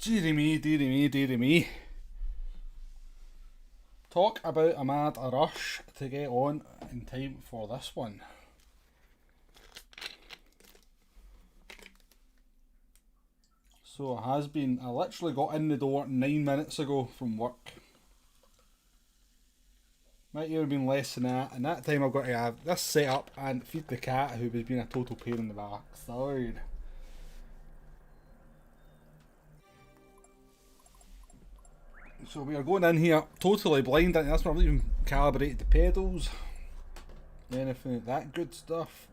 Deary me, deary me, deary me. Talk about a mad rush to get on in time for this one. So it has been, I literally got in the door 9 minutes ago from work. Might even have been less than that, and that time I've got to have this set up and feed the cat who was being a total pain in the backside. So we are going in here totally blind into this one. I've not even calibrated the pedals, anything like that good stuff.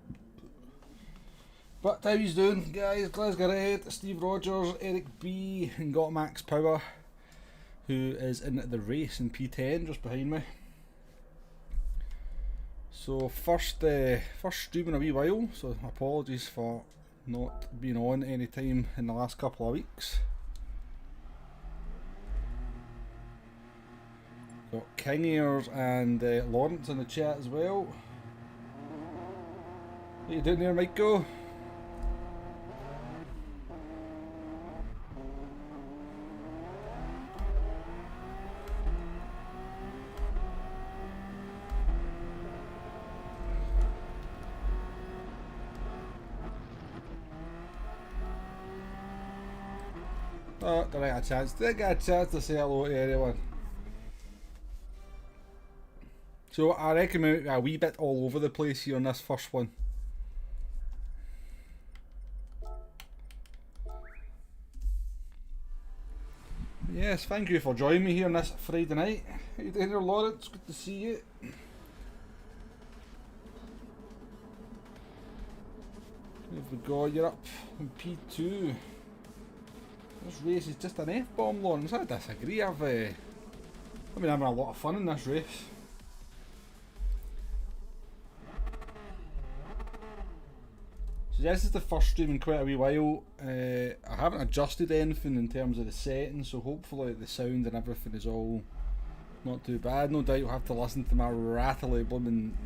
But how he's doing, guys? Glasgow Red, Steve Rogers, Eric B, and got Max Power, who is in the race in P10 just behind me. So first stream in a wee while, so apologies for not being on any time in the last couple of weeks. Got King Ears and Lawrence in the chat as well. What you doing there, Michael? Oh, did I get a chance? Did I get a chance to say hello to anyone? So I reckon we're a wee bit all over the place here on this first one. Yes, thank you for joining me here on this Friday night. How you doing there, Lawrence? Good to see you. There we go, you're up in P2. This race is just an F-bomb, Lawrence. I disagree. I've been having a lot of fun in this race. So this is the first stream in quite a wee while. I haven't adjusted anything in terms of the settings, so hopefully the sound and everything is all not too bad. No doubt you'll have to listen to my rattly blooming...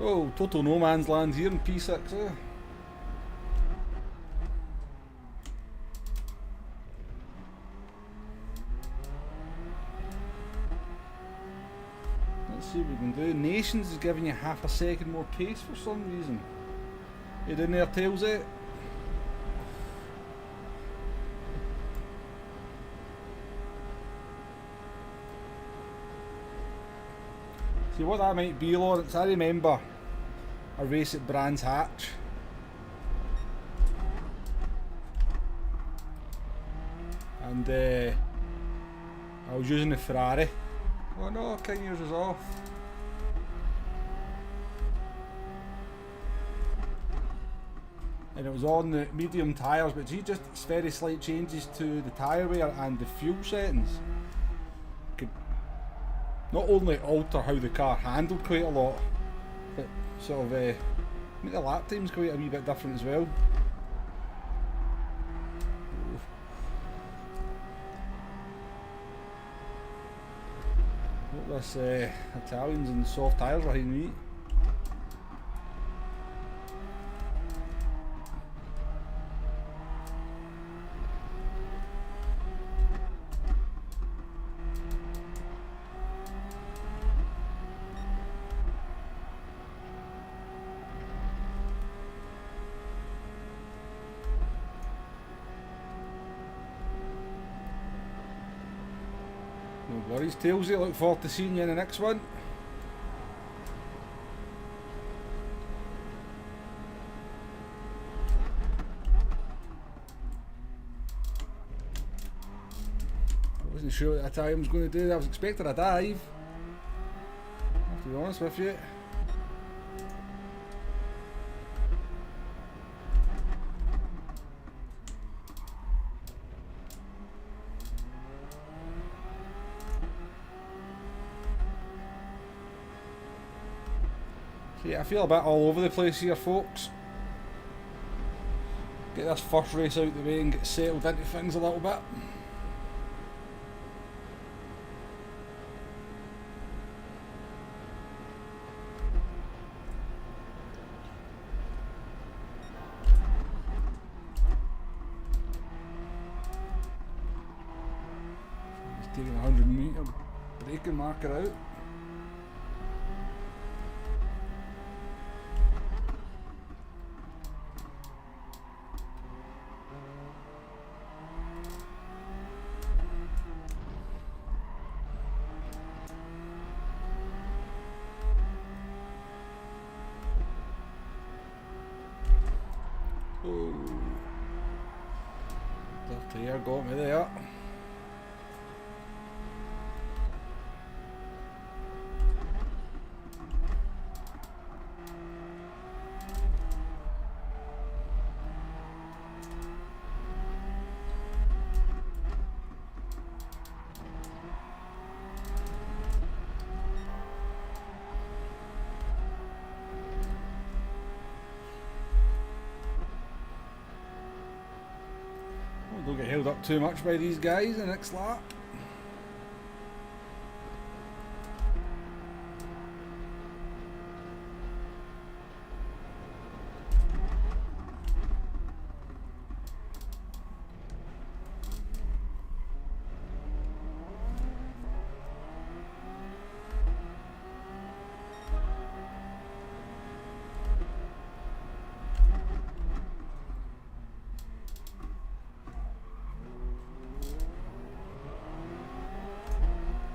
Oh, total no man's land here in P6, eh? Let's see what we can do. Nations is giving you half a second more pace for some reason. You doing there, Tails, eh? See what that might be, Lawrence. I remember a race at Brands Hatch. And I was using the Ferrari. Oh no, King Ears is off. And it was on the medium tyres, but see, just very slight changes to the tyre wear and the fuel settings could not only alter how the car handled quite a lot, but sort of make the lap times quite a wee bit different as well. Hope this Italians and soft tyres behind me. No worries, Tailsy. Look forward to seeing you in the next one. I wasn't sure what that time was going to do. I was expecting a dive, I have to be honest with you. See, I feel a bit all over the place here, folks. Get this first race out of the way and get settled into things a little bit. He's taking a 100-metre braking marker out. Oh, the air got me there. Don't get held up too much by these guys in the next lap.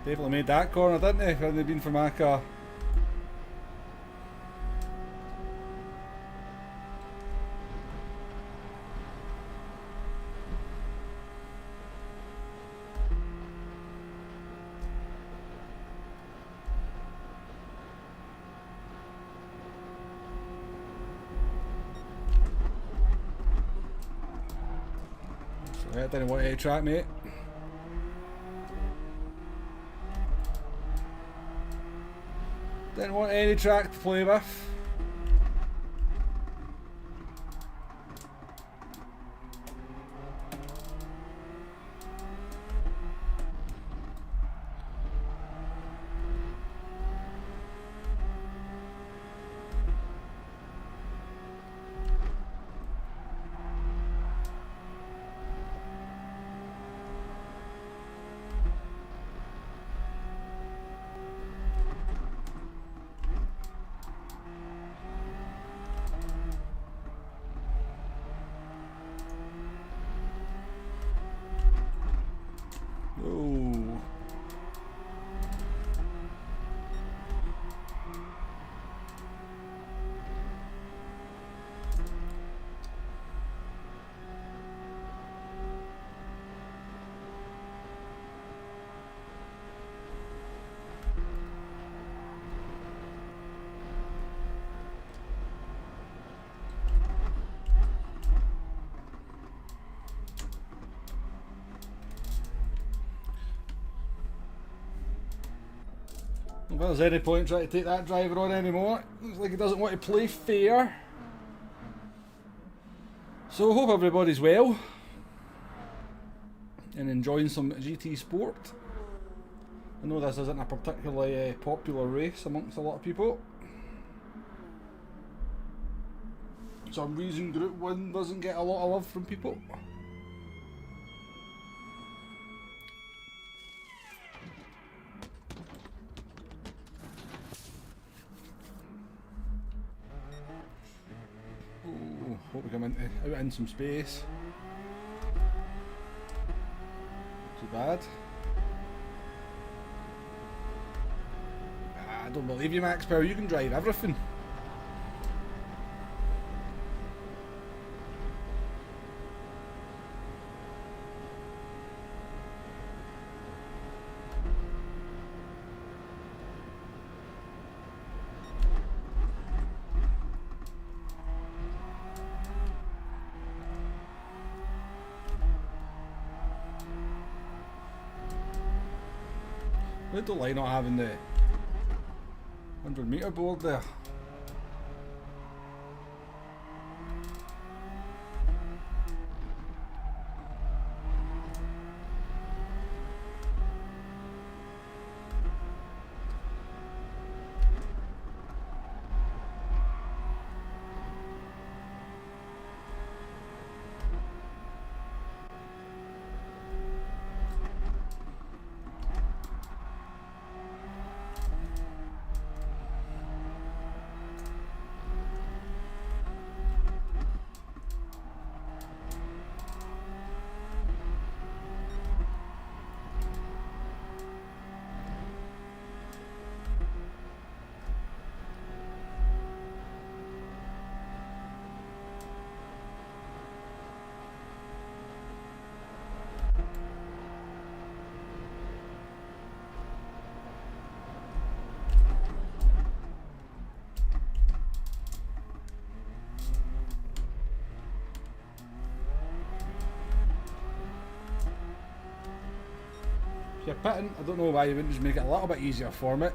Definitely made that corner, didn't he? If it hadn't been for my car. So I didn't want to track, mate. Didn't want any track to play with. Oh. Well, there's any point trying to take that driver on anymore. Looks like he doesn't want to play fair. So I hope everybody's well and enjoying some GT sport. I know this isn't a particularly popular race amongst a lot of people. For some reason Group 1 doesn't get a lot of love from people. Hope we come out in some space. Not too bad. I don't believe you, Max Power. You can drive everything. I don't like not having the 100-metre board there. you're pitting, I don't know why you wouldn't just make it a little bit easier for me.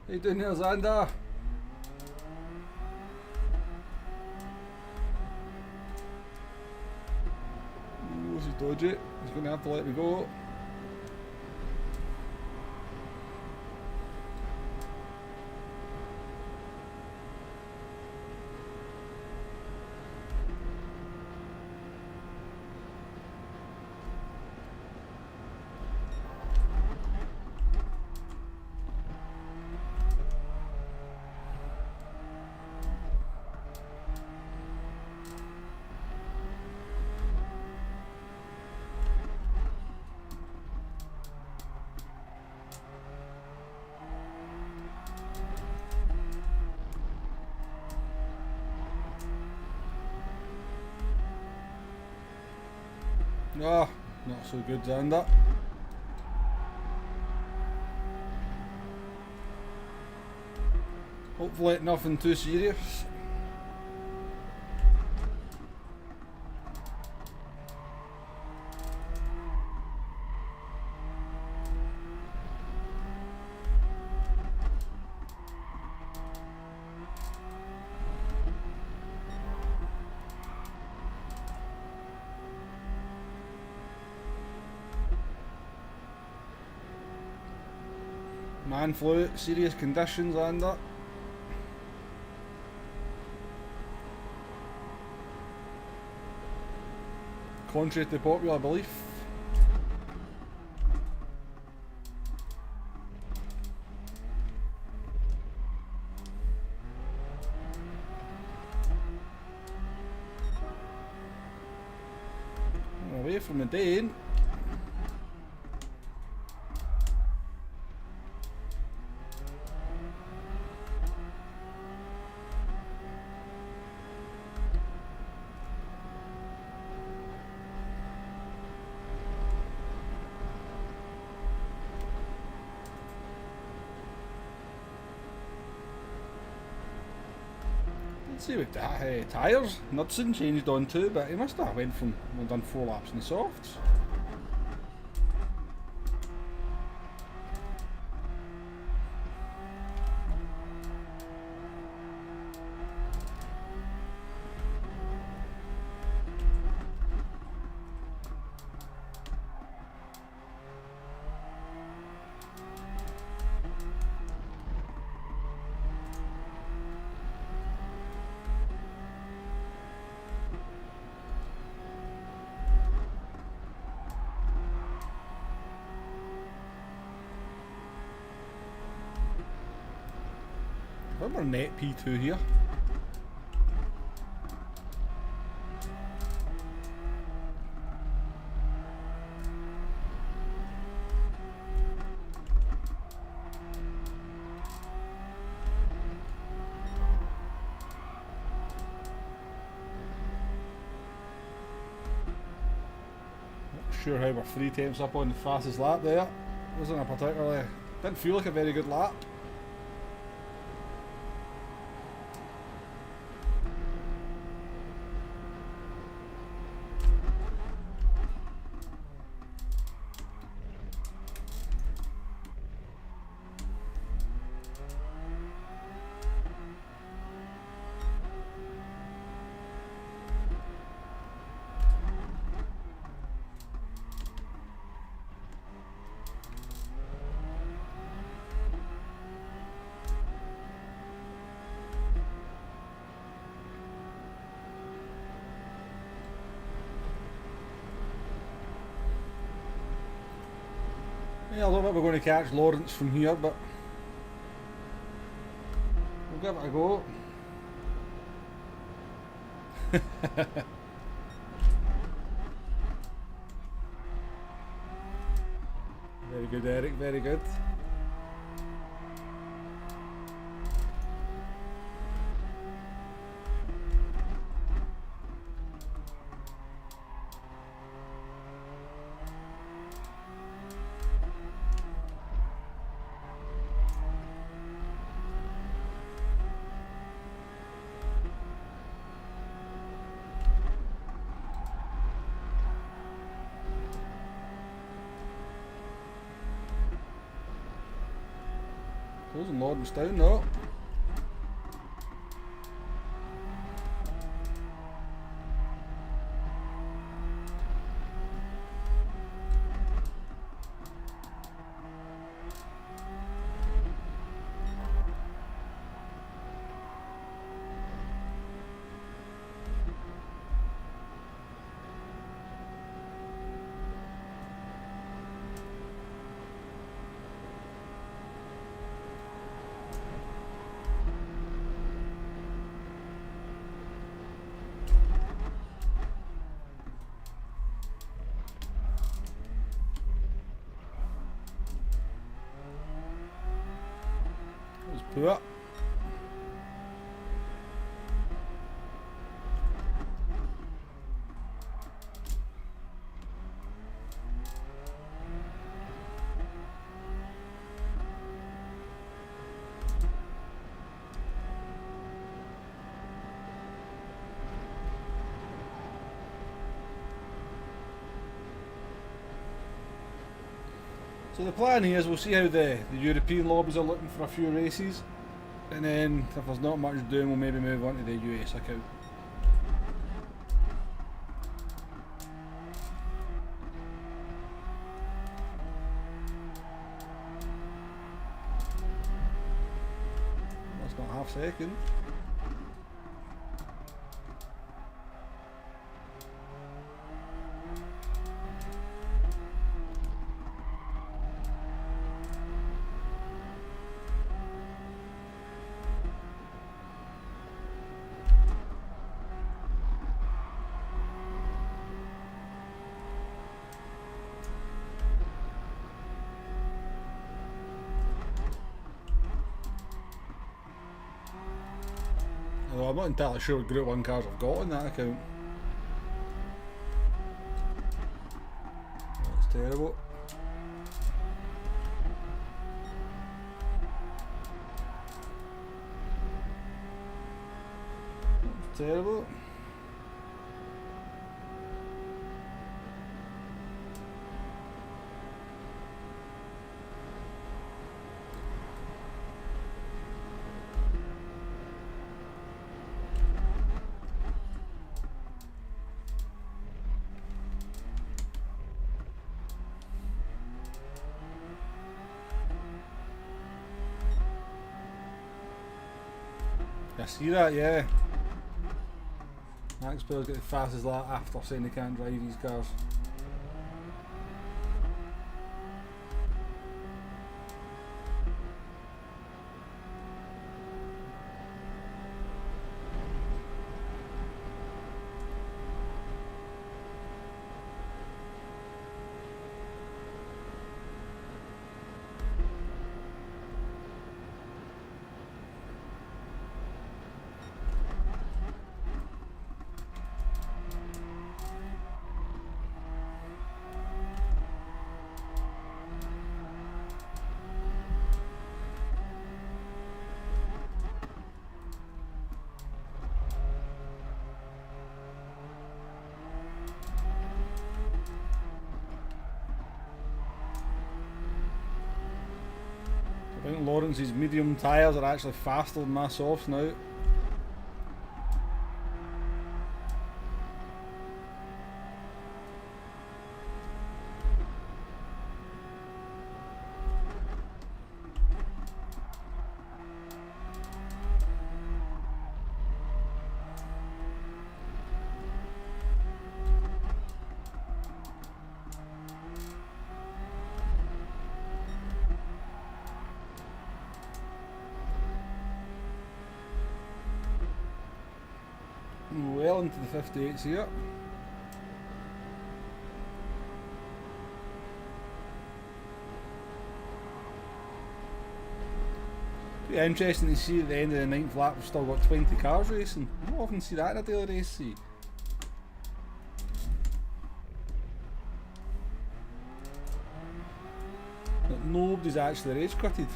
How you doing there, Xander? Ooh, this is dodgy. He's going to have to let me go. No, not so good, Xander. Hopefully nothing too serious. Man flu, serious conditions, Xander. Contrary to popular belief. Away from the Dane. See with that tyres, Knudsen changed on too, but he must have went from done 4 laps in the softs. We're net P2 here. Not sure how we're 3 tenths up on the fastest lap there. Wasn't a particularly, didn't feel like a very good lap. Yeah, I don't think we're going to catch Lawrence from here, but we'll give it a go. Very good, Eric, very good. Closing Lawrence down, no. Poor. So the plan here is we'll see how the European lobbies are looking for a few races, and then if there's not much doing, we'll maybe move on to the US account. That's not half second. Although I'm not entirely sure what Group 1 cars I've got on that account. That's terrible. That's terrible. I see that, yeah. Max Bell's got the fastest lap after saying they can't drive these cars. I think Lawrence's medium tyres are actually faster than my softs now. Well into the 58s here. Pretty interesting to see at the end of the 9th lap we've still got 20 cars racing. I don't often see that in a daily race, see. But nobody's actually race quitted.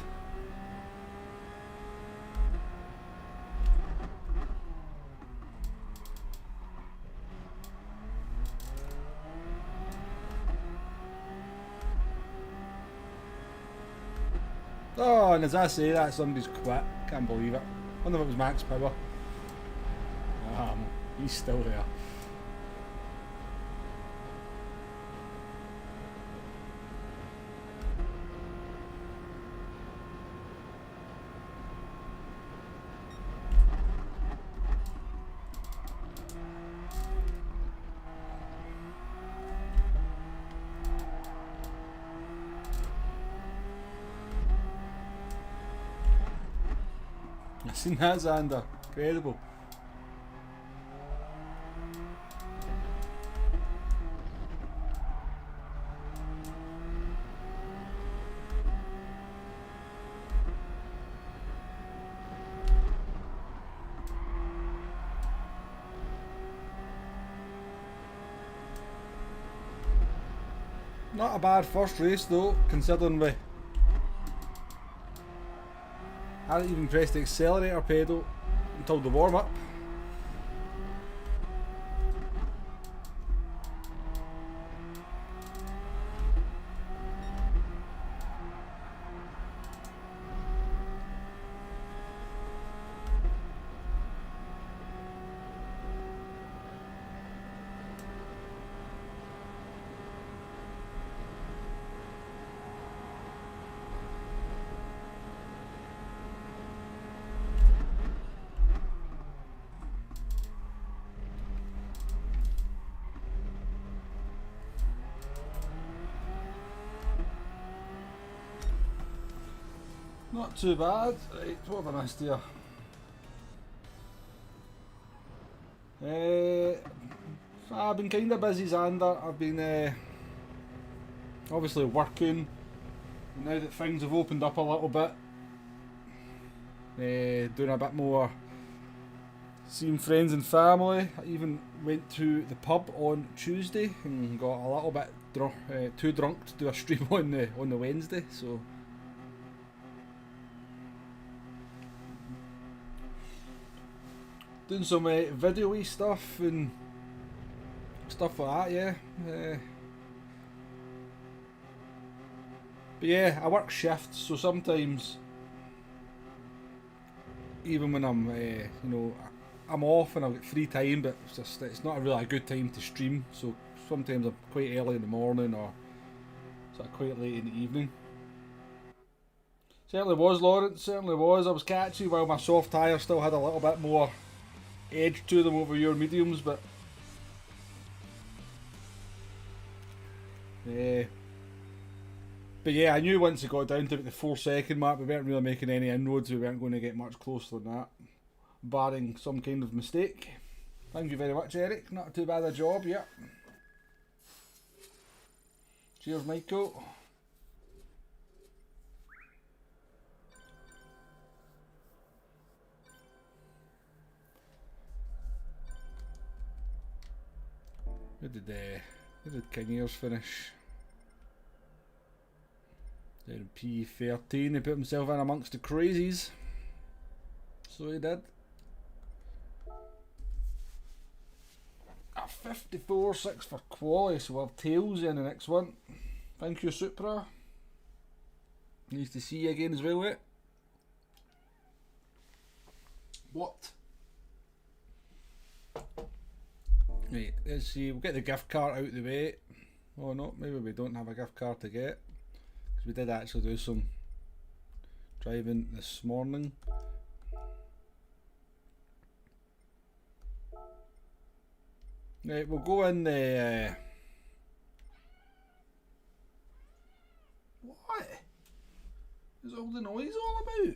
Oh, and as I say that, somebody's quit. Can't believe it. Wonder if it was Max Power. He's still there. I've seen that, Xander. Incredible. Not a bad first race though, considering we hadn't even pressed the accelerator pedal until the warm up. Not too bad. Right, what have I missed here? I've been kind of busy, Xander. I've been obviously working. Now that things have opened up a little bit, doing a bit more seeing friends and family. I even went to the pub on Tuesday and got a little bit too drunk to do a stream on the Wednesday. So doing some video-y stuff and stuff like that, yeah. But yeah, I work shifts, so sometimes, even when I'm, I'm off and I've got free time, but it's not really a good time to stream. So sometimes I'm quite early in the morning or sort of quite late in the evening. Certainly was, Lawrence. Certainly was. I was catchy while my soft tyre still had a little bit more edge to them over your mediums, but yeah, I knew once it got down to about the 4-second mark, we weren't really making any inroads. We weren't going to get much closer than that, barring some kind of mistake. Thank you very much, Eric. Not too bad a job, yeah. Cheers, Michael. Where did King Ears finish? There in P13, he put himself in amongst the crazies. So he did. A 54.6 for quali, so we'll have tails in the next one. Thank you, Supra. Nice to see you again as well, mate. What? Right, let's see, we'll get the gift card out of the way. Oh no, maybe we don't have a gift card to get. Because we did actually do some driving this morning. Right, we'll go in the... What is all the noise all about?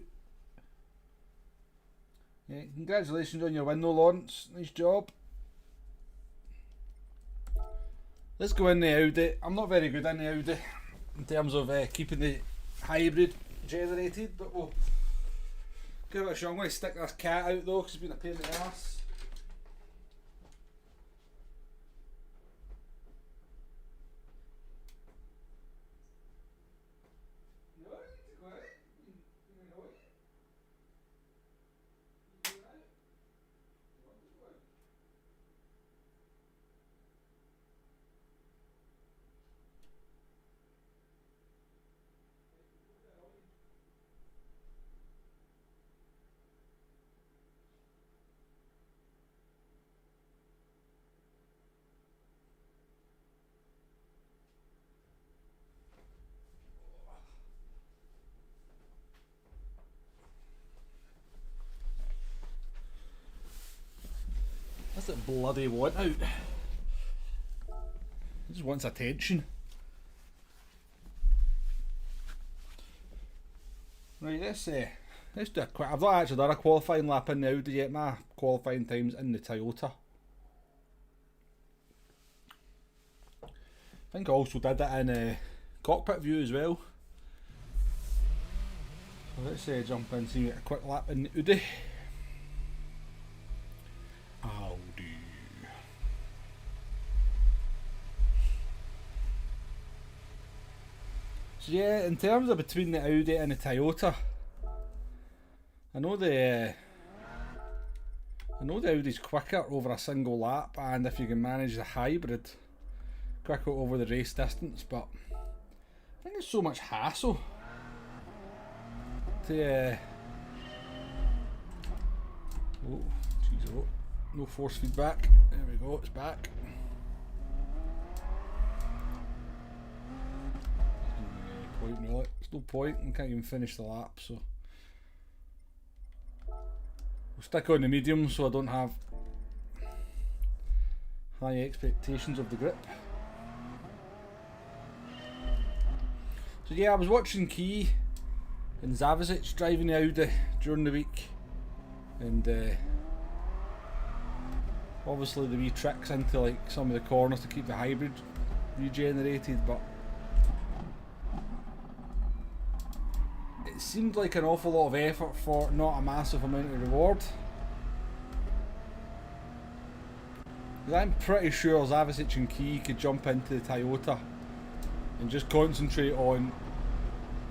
Yeah, congratulations on your win though, Lawrence. Nice job. Let's go in the Audi. I'm not very good in the Audi in terms of keeping the hybrid generated, but we'll give it a shot. I'm going to stick this cat out though because it's been a pain in the ass. What's it bloody want out? It just wants attention. Right, let's do a quick. I've not actually done a qualifying lap in the Audi yet. My qualifying time's in the Toyota. I think I also did it in cockpit view as well. So let's jump in and see a quick lap in the Audi. Audi. So yeah, in terms of between the Audi and the Toyota, I know the Audi's quicker over a single lap, and if you can manage the hybrid, quicker over the race distance. But I think it's so much hassle to oh, jeez, oh, no force feedback. There we go, it's back. Point really. There's no point, we can't even finish the lap, so we'll stick on the medium so I don't have high expectations of the grip. So yeah, I was watching Key and Zavicic driving the Audi during the week, and obviously the wee tricks into like some of the corners to keep the hybrid regenerated, but it seemed like an awful lot of effort for not a massive amount of reward. I'm pretty sure Zavicic and Key could jump into the Toyota and just concentrate on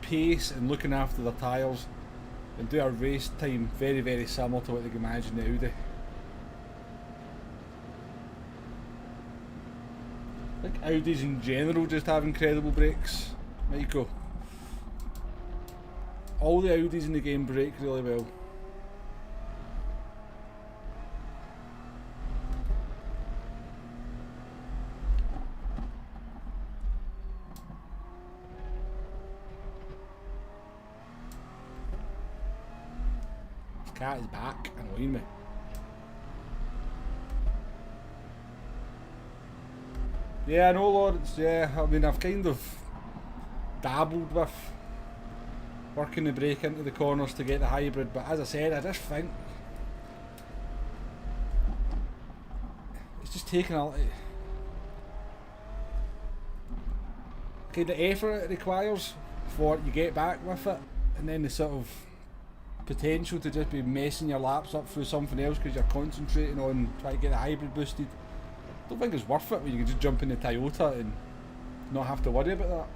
pace and looking after their tyres and do a race time very, very similar to what they can manage in the Audi. I think Audis in general just have incredible brakes, Michael. All the Audis in the game brake really well. Cat is back, annoying me. Yeah, I know, Lawrence. Yeah, I mean, I've kind of dabbled with working the brake into the corners to get the hybrid, but as I said, I just think it's just taking a kind of effort it requires for what you get back with it, and then the sort of potential to just be messing your laps up through something else because you're concentrating on trying to get the hybrid boosted. I don't think it's worth it when you can just jump in the Toyota and not have to worry about that.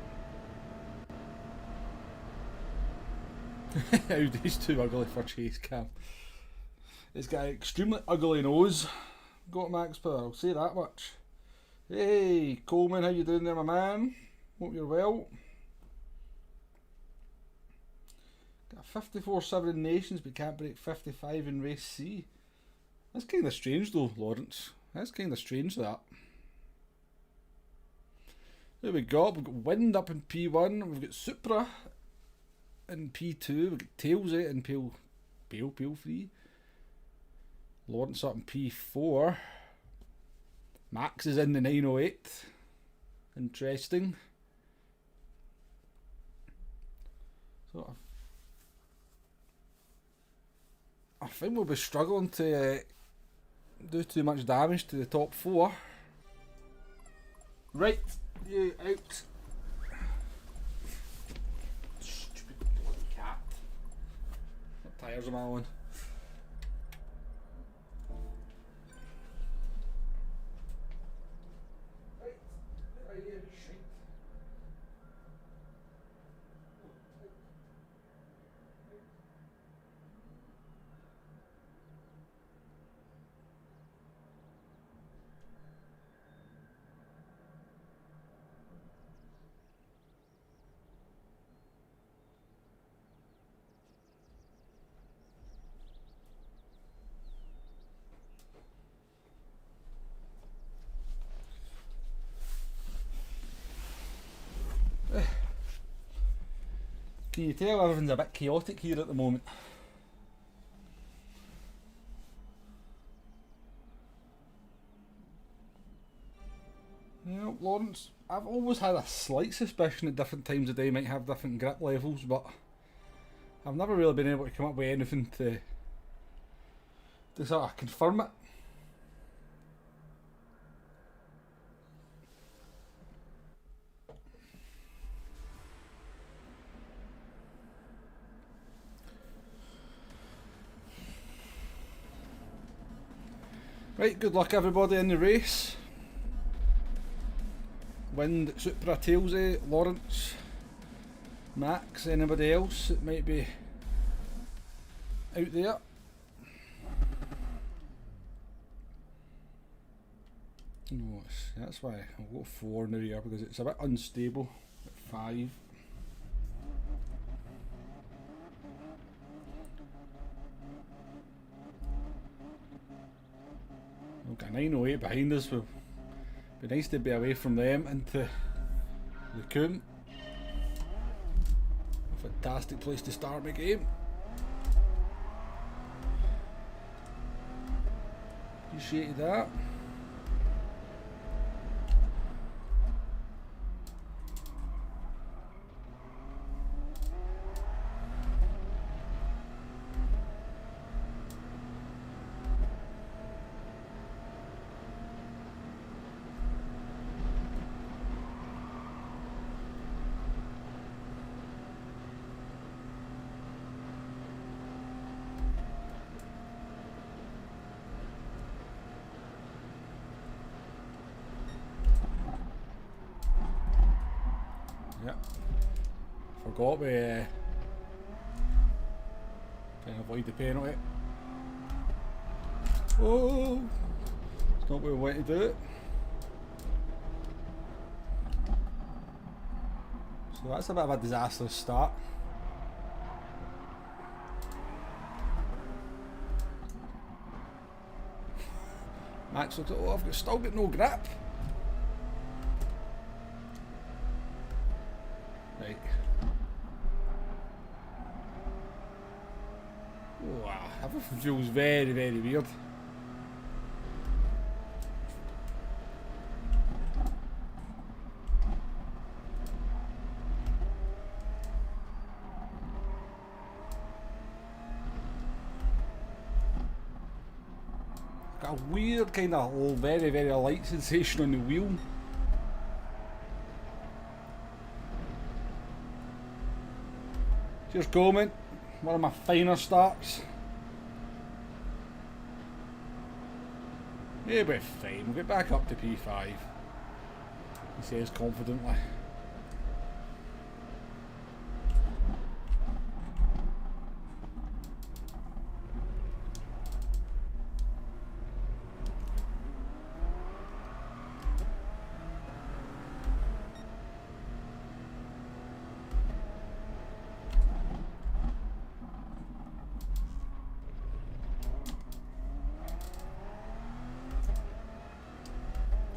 Audi's too ugly for chase cam. It's got an extremely ugly nose. Got max power, I'll say that much. Hey Coleman, how you doing there, my man? Hope you're well. Got 54-7 nations but can't break 55 in race C. That's kind of strange though, Lawrence. That's kind of strange, that. There we go. We've got Wind up in P1. We've got Supra in P2. We've got Tails out in Pale 3. Lawrence up in P4. Max is in the 908. Interesting. So I think we'll be struggling to do too much damage to the top 4. Right, you out. Stupid bloody cat. What tyres am I on? Right, are you shite? Can you tell everything's a bit chaotic here at the moment? You know, Lawrence, I've always had a slight suspicion at different times of day might have different grip levels, but I've never really been able to come up with anything to sort of confirm it. Right, good luck everybody in the race. Wind, Supra, Tailsy, Lawrence, Max, anybody else that might be out there. No, that's why I'll go 4 now here, because it's a bit unstable at 5. We've got 908 behind us. It'd be nice to be away from them into the Coombe. A fantastic place to start my game. Appreciated that. Yep. Forgot we trying to avoid the penalty. Oh, it's not what we want to do. So that's a bit of a disastrous start. Max looks like, oh, I've still got no grip. Right. Wow, everything feels very, very weird. Got a weird kind of very, very light sensation on the wheel. Cheers, Coleman. One of my finer starts. Maybe fine. We'll get back up to P5. He says confidently.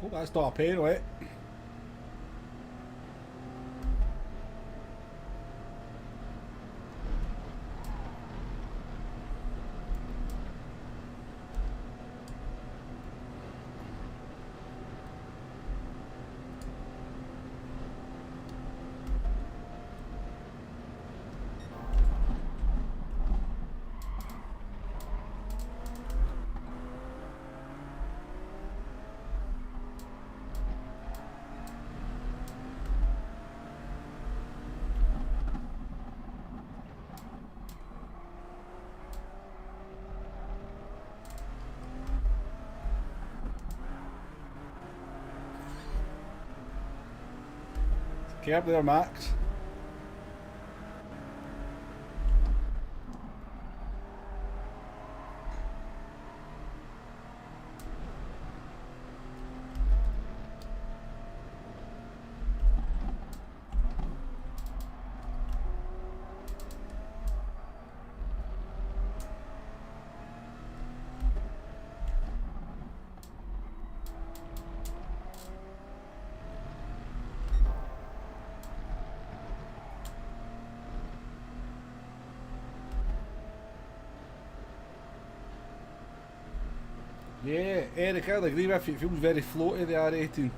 Hope that's not a penalty. Get up there, Max. Yeah, Eric, I'd agree with you. It feels very floaty, the R18.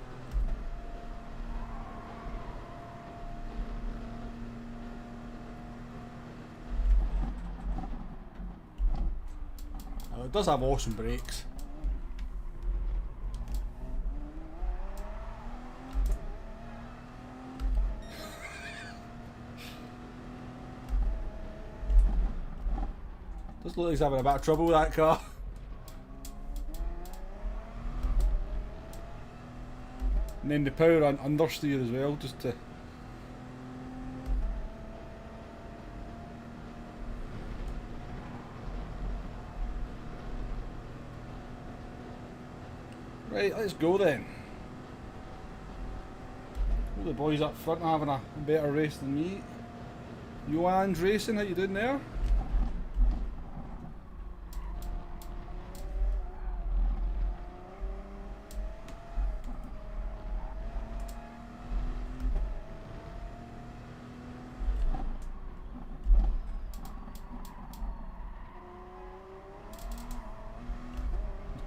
does have awesome brakes. Does look like he's having a bit of trouble with that car. And then the power on understeer as well, just to... Right, let's go then. All the boys up front are having a better race than me. Johan's Racing, how you doing there?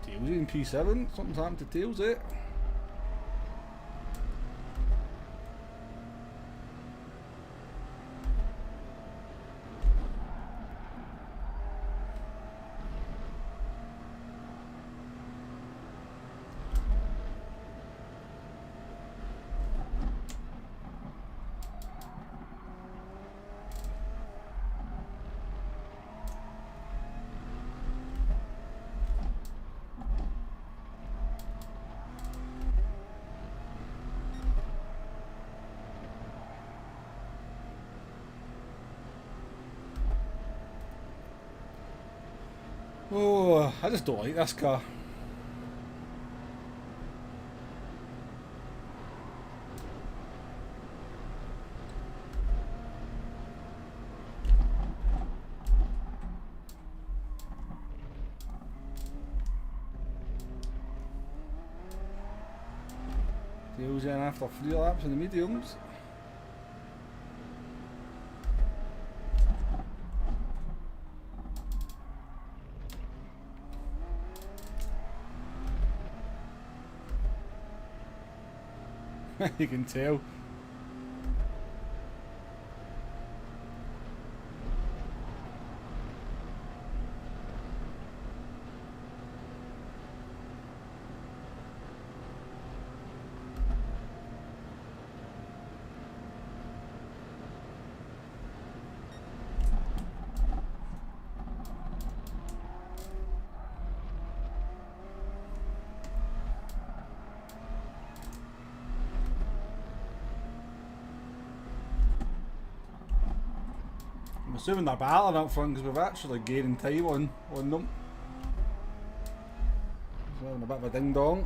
Tails in P7, something's happened to Tails, eh? Oh, I just don't like this car. Tails in after 3 laps in the mediums. You can tell. I'm assuming they're battling up front because we've actually gaining time on them. So having a bit of a ding dong.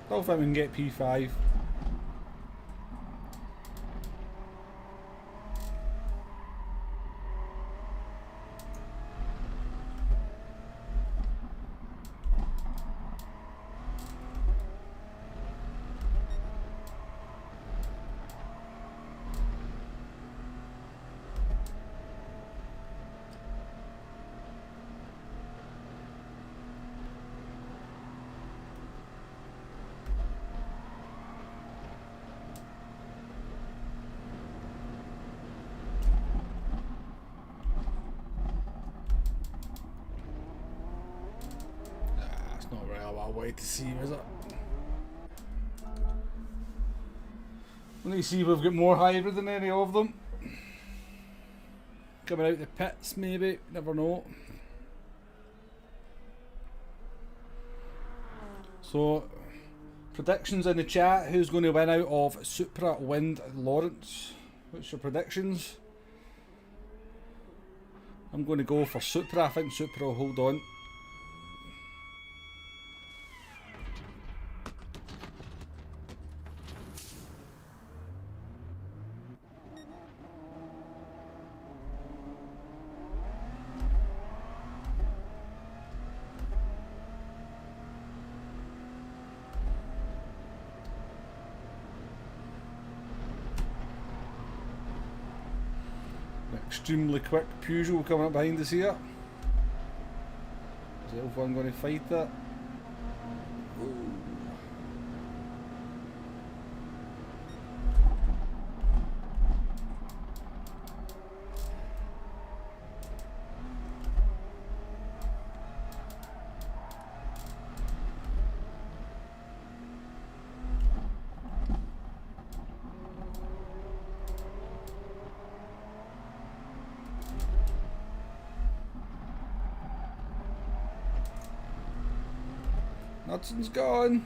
Still think we can get P5. Not really a lot of way to see, is it? Let me see if we've got more hybrid than any of them. Coming out the pits, maybe. Never know. So, predictions in the chat. Who's going to win out of Supra, Wind, and Lawrence? What's your predictions? I'm going to go for Supra. I think Supra will hold on. Extremely quick Peugeot coming up behind us here. if I'm going to fight it. Hudson's gone.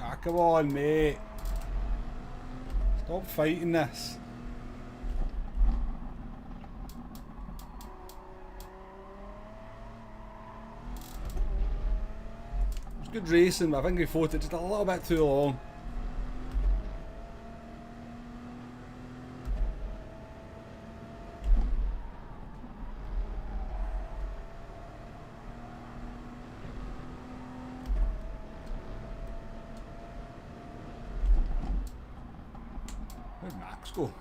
Ah, come on, mate. Stop fighting this. It was good racing, but I think we fought it just a little bit too long. Where'd Max go?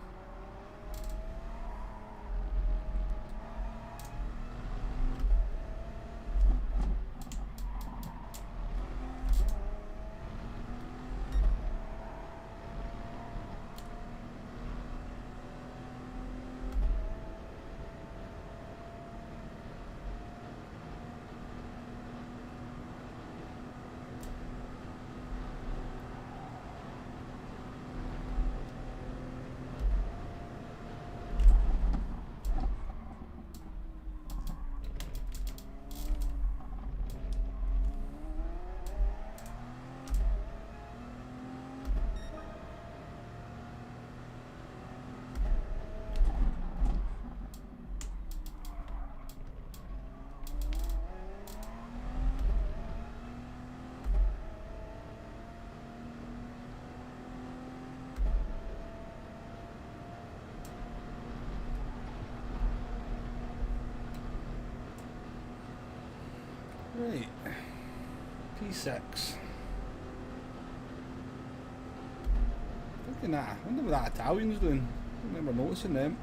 Right, P6. Thinking that, I wonder what that Italian's doing. I don't remember noticing them.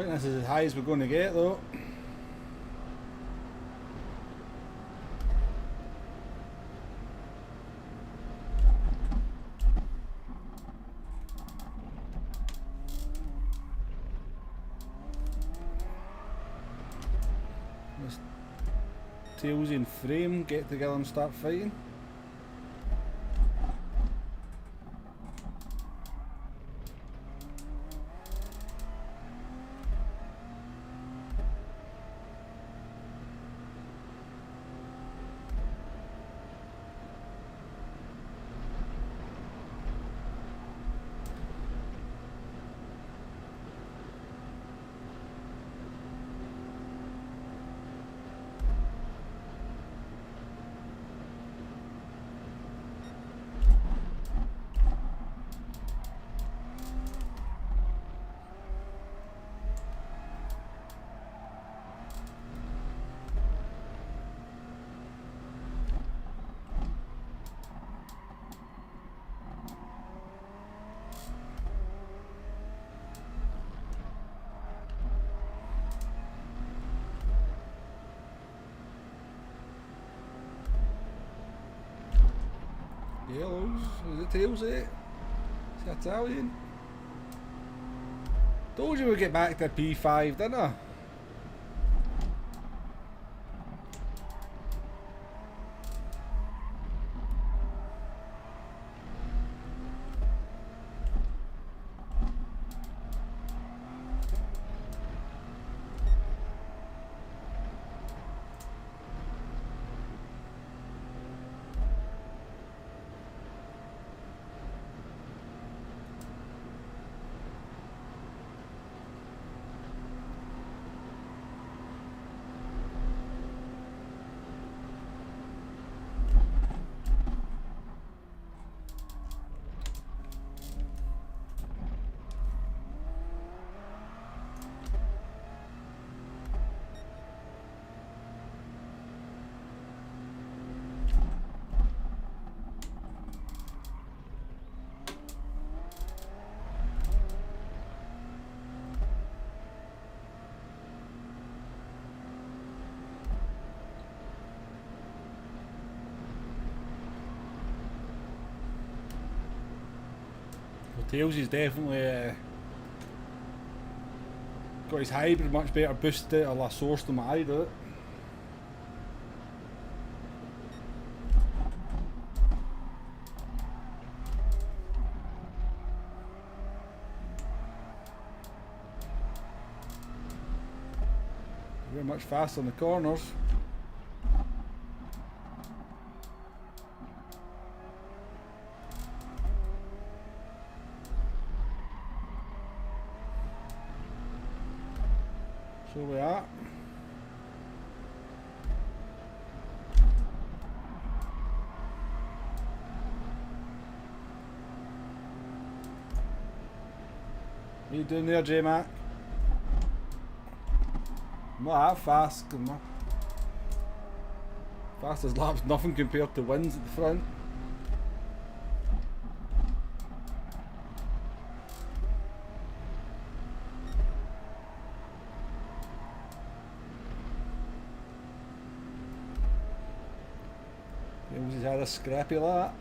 think this is as high as we're going to get though. This tails in frame, get together and start fighting. Yellows, is it tails eh? Is it Italian? Told you we'd get back to P5, didn't I? Tails is definitely got his hybrid much better boosted or less source than what I do. We're much faster in the corners. So we are. What are you doing there, J-Mac? I'm not that fast, cause my fastest lap's nothing compared to wins at the front. He's had a scrappy lap.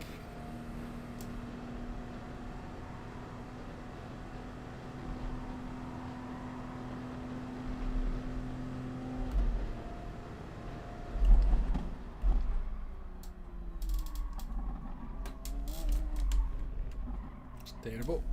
It's terrible.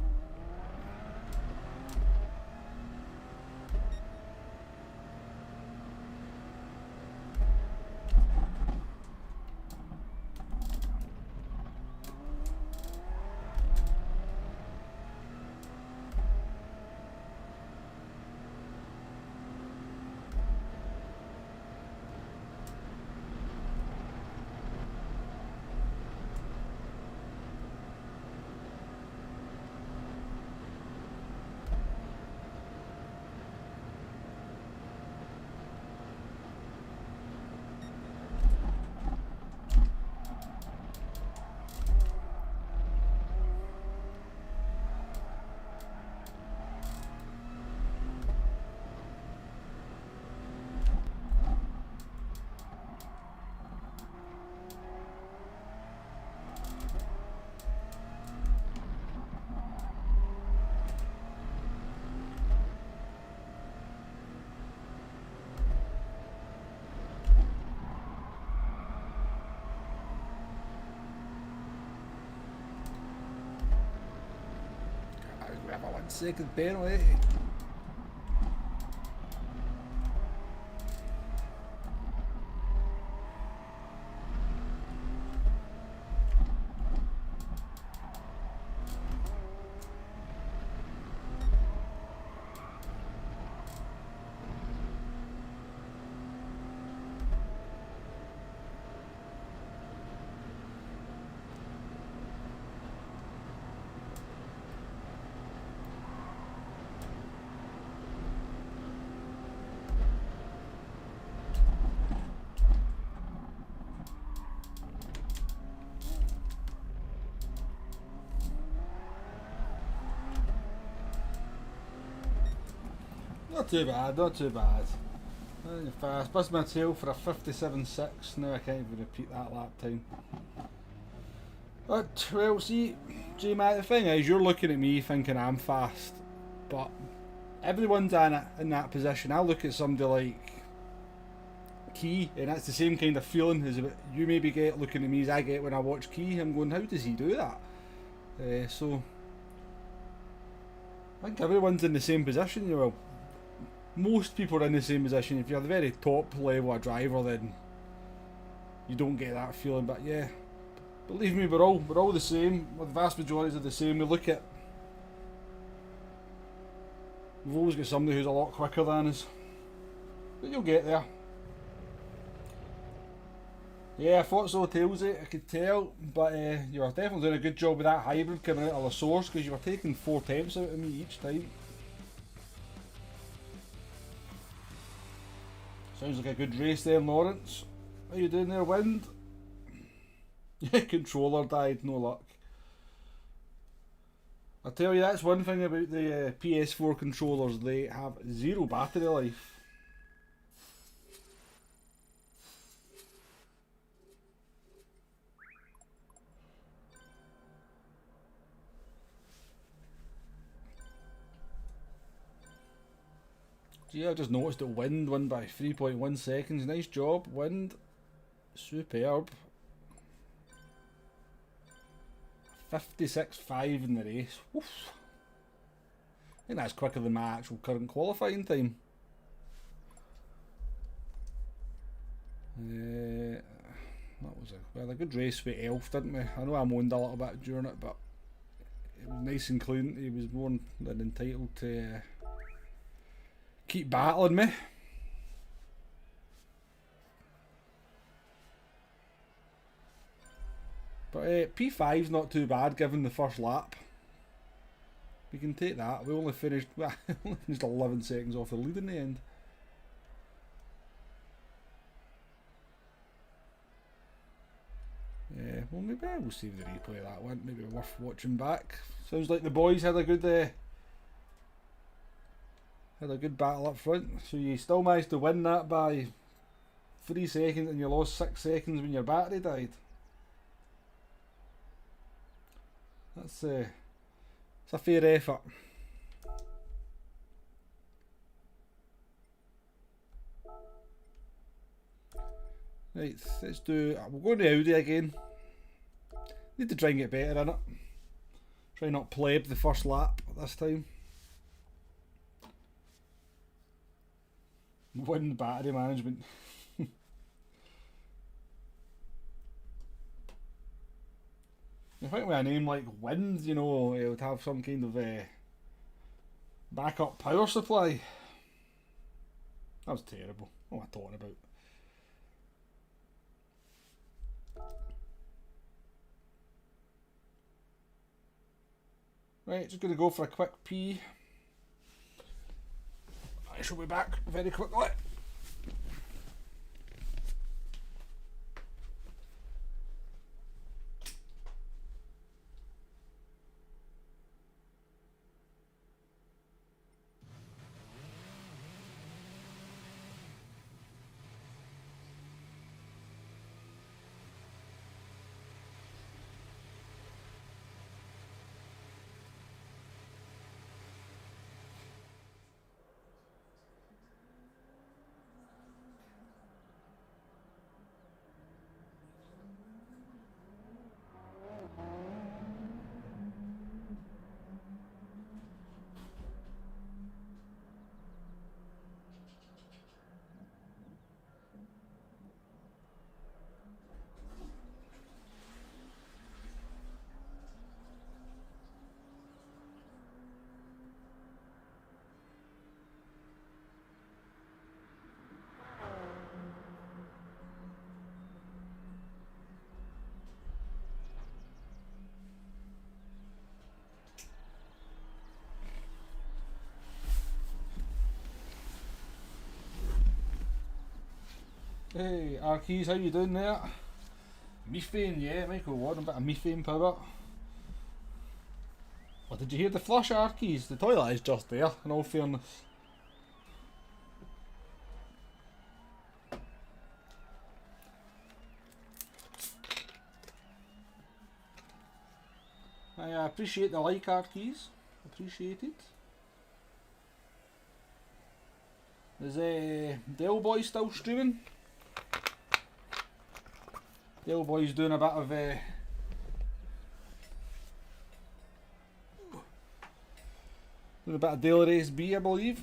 we have a 1 second penalty? Not too bad, not too bad. Fast. Bust my tail for a 57.6. Now I can't even repeat that lap time. But, well, see, J-Mac, the thing is, you're looking at me thinking I'm fast. But everyone's in that position. I look at somebody like Key, and that's the same kind of feeling as you maybe get looking at me as I get when I watch Key. I'm going, how does he do that? So, I think everyone's in the same position. You know, most people are in the same position. If you're the very top level of driver, then you don't get that feeling. But yeah, believe me, we're all the same. Well, the vast majority are the same. We look at, we've always got somebody who's a lot quicker than us, but you'll get there. Yeah, I thought so, Tailsy, I could tell, but you were definitely doing a good job with that hybrid coming out of the source, because you were taking 4 attempts out of me each time. Sounds like a good race then, Lawrence. How you doing there, Wind? Yeah, controller died, no luck. I tell you, that's one thing about the PS4 controllers, they have 0 battery life. Yeah, I just noticed that Wind won by 3.1 seconds. Nice job, Wind. Superb. 56.5 in the race. Oof. I think that's quicker than my actual current qualifying time. That was a good race with Elf, didn't we? I know I moaned a little bit during it, but it was nice and clean. He was more than entitled to keep battling me. But P5's not too bad given the first lap. We can take that. We only finished 11 seconds off the lead in the end. Yeah, well maybe we'll save the replay of that one. Maybe worth watching back. Sounds like the boys had a good battle up front. So you still managed to win that by 3 seconds, and you lost 6 seconds when your battery died. That's it's a fair effort. Right, let's do. We'll go to Audi again. Need to try and get better in it. Try not pleb the first lap this time. Win battery management. I think with a name like Wind, you know, it would have some kind of backup power supply. That was terrible. What am I talking about? Right, just going to go for a quick pee. I shall be back very quickly. Hey, Arkeys, how you doing there? Methane, yeah, Michael Ward, a bit of methane power. Well, did you hear the flush, Arkeys? The toilet is just there, in all fairness. I appreciate the like, Arkeys. Appreciate it. Is Dale Boy still streaming? Dale Boy's doing a bit of Daily Race B, I believe.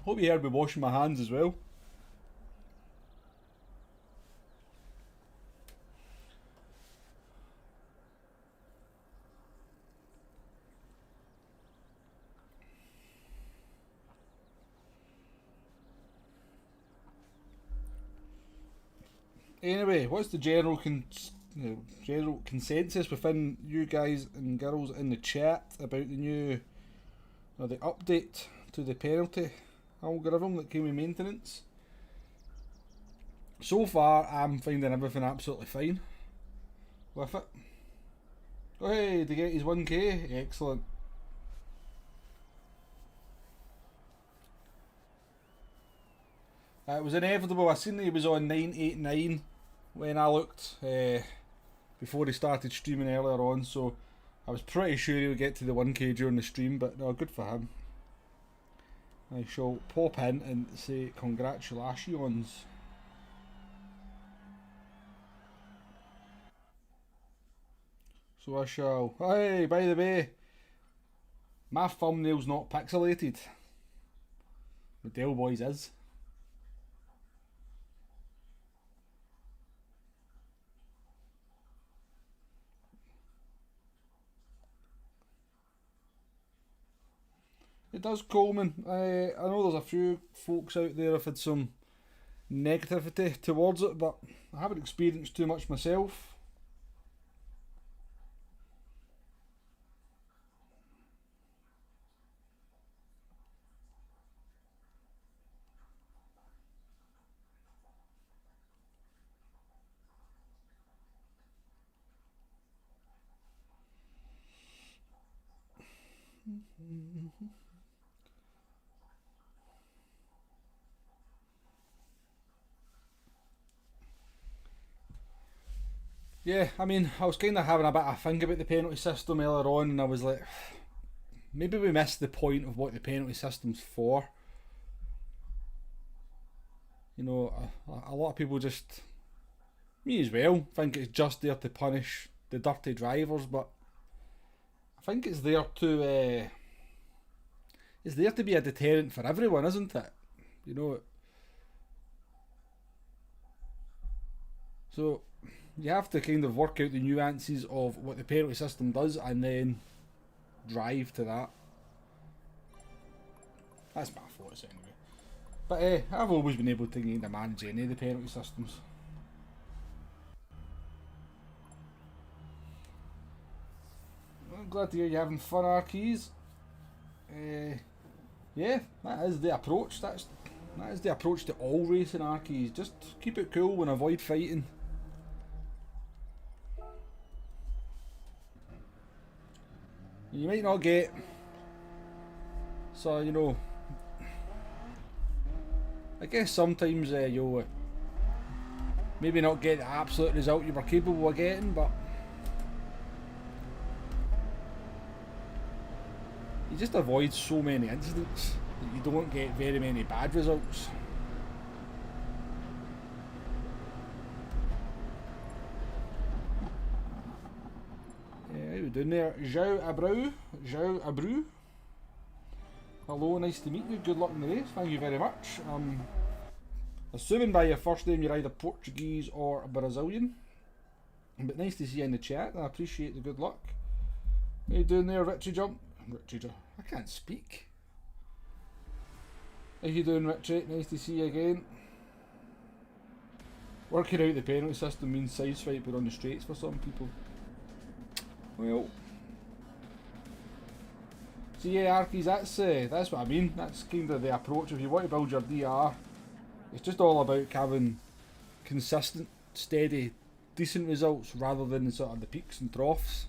Hope you heard me washing my hands as well. Anyway, what's the general consensus within you guys and girls in the chat about the new, or the update to the penalty algorithm that came with maintenance? So far, I'm finding everything absolutely fine with it. Oh hey, to get his 1k, excellent. It was inevitable. I seen that he was on 989 when I looked before he started streaming earlier on, so I was pretty sure he would get to the 1k during the stream, but no, good for him. I shall pop in and say congratulations. So I shall. Hey, by the way, my thumbnail's not pixelated. The Dale Boys is. It does, Coleman. I know there's a few folks out there have had some negativity towards it, but I haven't experienced too much myself. Yeah, I mean, I was kind of having a bit of a think about the penalty system earlier on, and I was like, maybe we missed the point of what the penalty system's for. You know, a lot of people just, me as well, think it's just there to punish the dirty drivers, but I think it's there to be a deterrent for everyone, isn't it? You know. So you have to kind of work out the nuances of what the penalty system does and then drive to that. That's my thoughts anyway. But I've always been able to kind of manage any of the penalty systems. I'm glad to hear you're having fun, Arkeys. Yeah, that is the approach. That is the approach to all racing, Arkeys. Just keep it cool and avoid fighting. You might not get, so you know, I guess sometimes you'll maybe not get the absolute result you were capable of getting, but you just avoid so many incidents that you don't get very many bad results. How you doing there? Zhao Abreu. Hello, nice to meet you. Good luck in the race. Thank you very much. Assuming by your first name you're either Portuguese or Brazilian. But nice to see you in the chat. I appreciate the good luck. How you doing there, Richie Jump? I can't speak. How you doing, Richie? Nice to see you again. Working out the penalty system means sideswiper on the straights for some people. Well, So yeah, Arkies, that's what I mean. That's kind of the approach. If you want to build your DR, it's just all about having consistent, steady, decent results rather than sort of the peaks and troughs.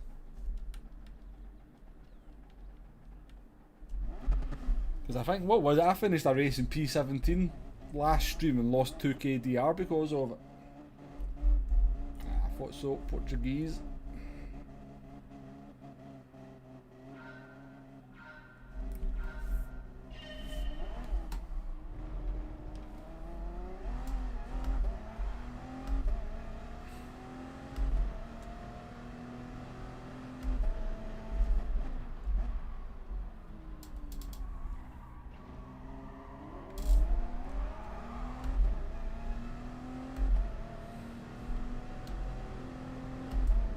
Because I think, what was it? I finished a race in P17 last stream and lost 2k DR because of it. I thought so, Portuguese.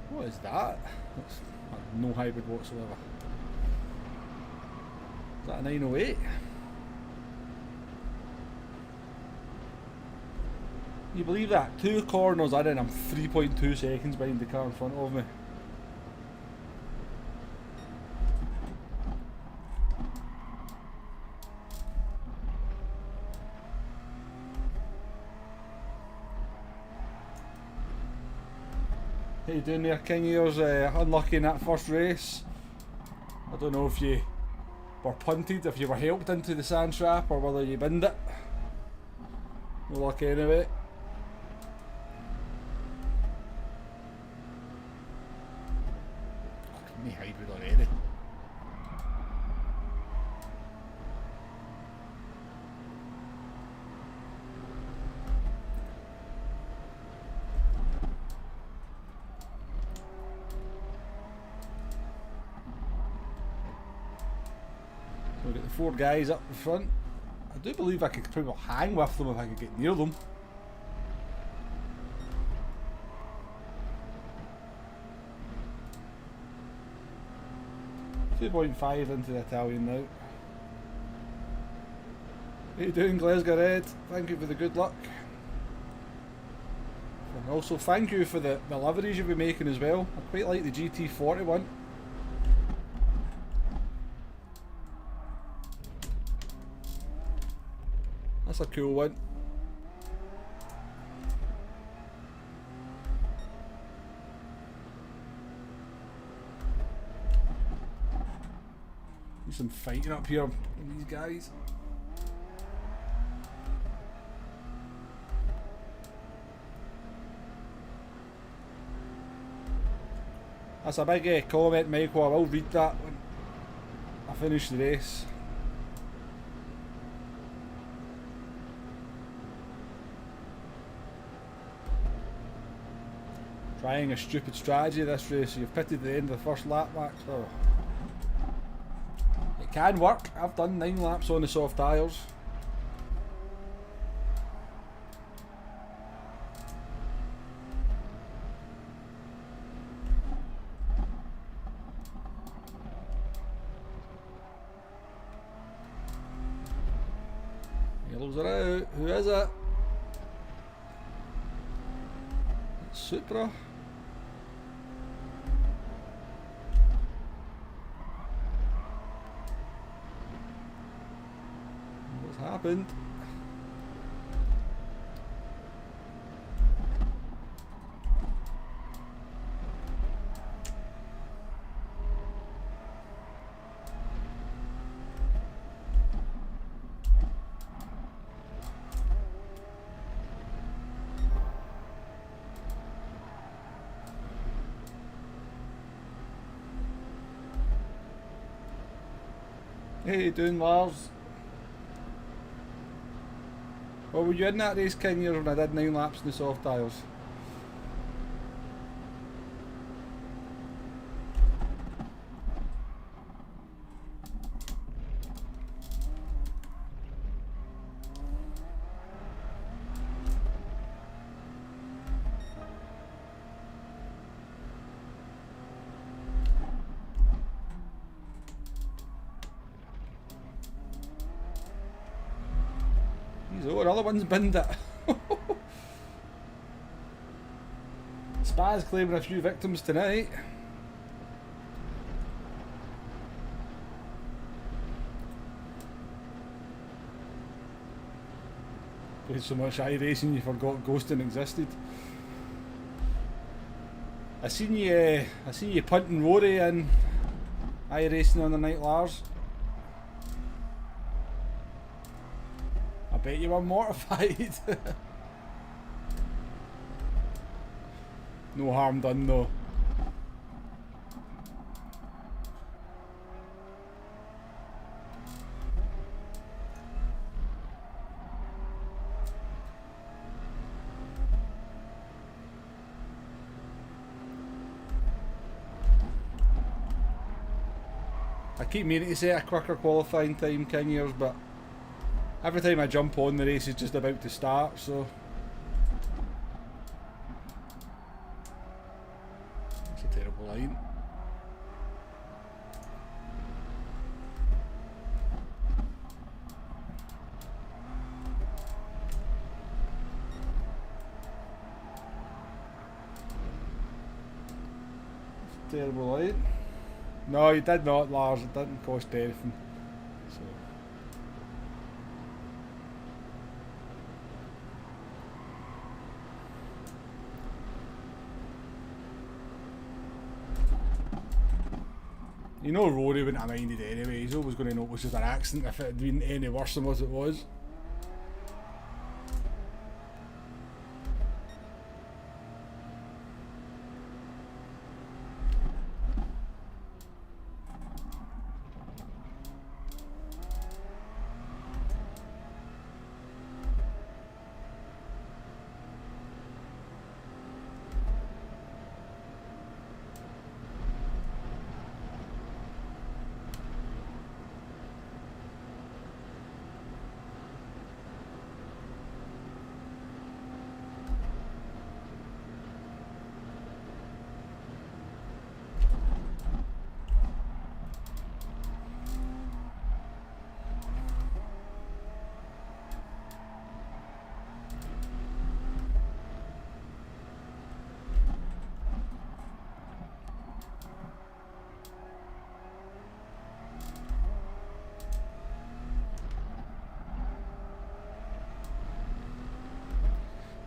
What is that? That's no hybrid whatsoever. Is that a 908? You believe that? 2 corners in and I'm 3.2 seconds behind the car in front of me. How you doing there, King Ears? Unlucky in that first race. I don't know if you were punted, if you were helped into the sand trap, or whether you binned it. No luck anyway. Me hybrid already. So we've got the 4 guys up the front. I do believe I could probably hang with them if I could get near them. .5 into the Italian now. How you doing, Glasgow Red? Thank you for the good luck. And also thank you for the liveries you've been making as well. I quite like the GT40 one. That's a cool one. Need some fighting up here with these guys. That's a big comment, Michael. I will read that when I finish the race. Trying a stupid strategy this race. You've pitted at the end of the first lap, Max. Oh. It can work. I've done 9 laps on the soft tyres. Yellows are out. Who is it? It's Supra. What's happened? How you doing, Lars? Well, were you in that race, King, here when I did 9 laps in the soft tyres? Oh, another one's binned it. Spa's claiming a few victims tonight. played so much iRacing you forgot ghosting existed. I seen you punting Rory in iRacing on the night, Lars. I bet you were mortified. No harm done though. I keep meaning to set a quicker qualifying time, King Years, but every time I jump on, the race is just about to start, so it's a terrible line. It's a terrible line. No, you did not, Lars. It didn't cost anything. So. You know Rory wouldn't have minded anyway. He's always going to know it was just an accident if it had been any worse than what it was.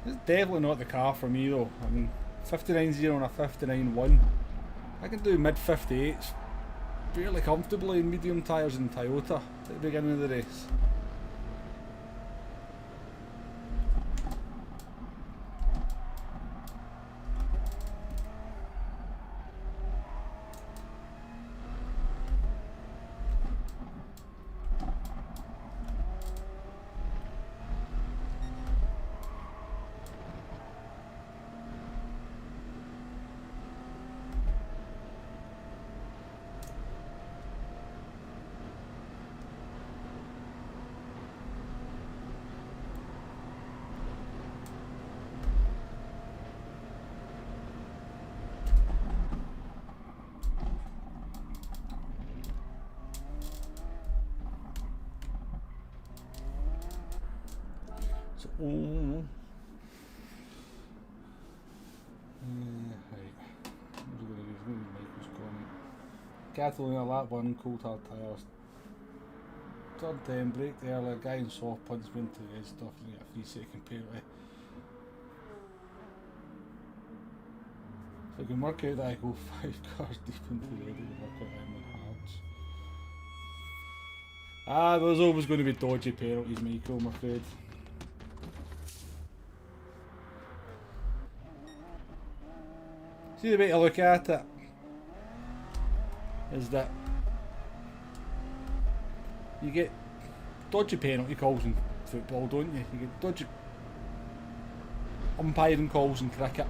It's definitely not the car for me though. I mean, 59.0 and a 59.1. I can do mid 58s fairly comfortably in medium tyres in Toyota at the beginning of the race. Right. What's he going to do? He's going to use Michael's comment. Catalina lap 1, cold hard tyres. Turn 10, braked earlier, guy in soft punch went to the edge stuff and get a 3-second penalty. If I can work out that I go 5 cars deep into the edge, it'll work out I'm in hearts. There's always going to be dodgy penalties, Michael, I'm afraid. See, the way to look at it is that you get dodgy penalty calls in football, don't you? You get dodgy umpiring calls in cricket.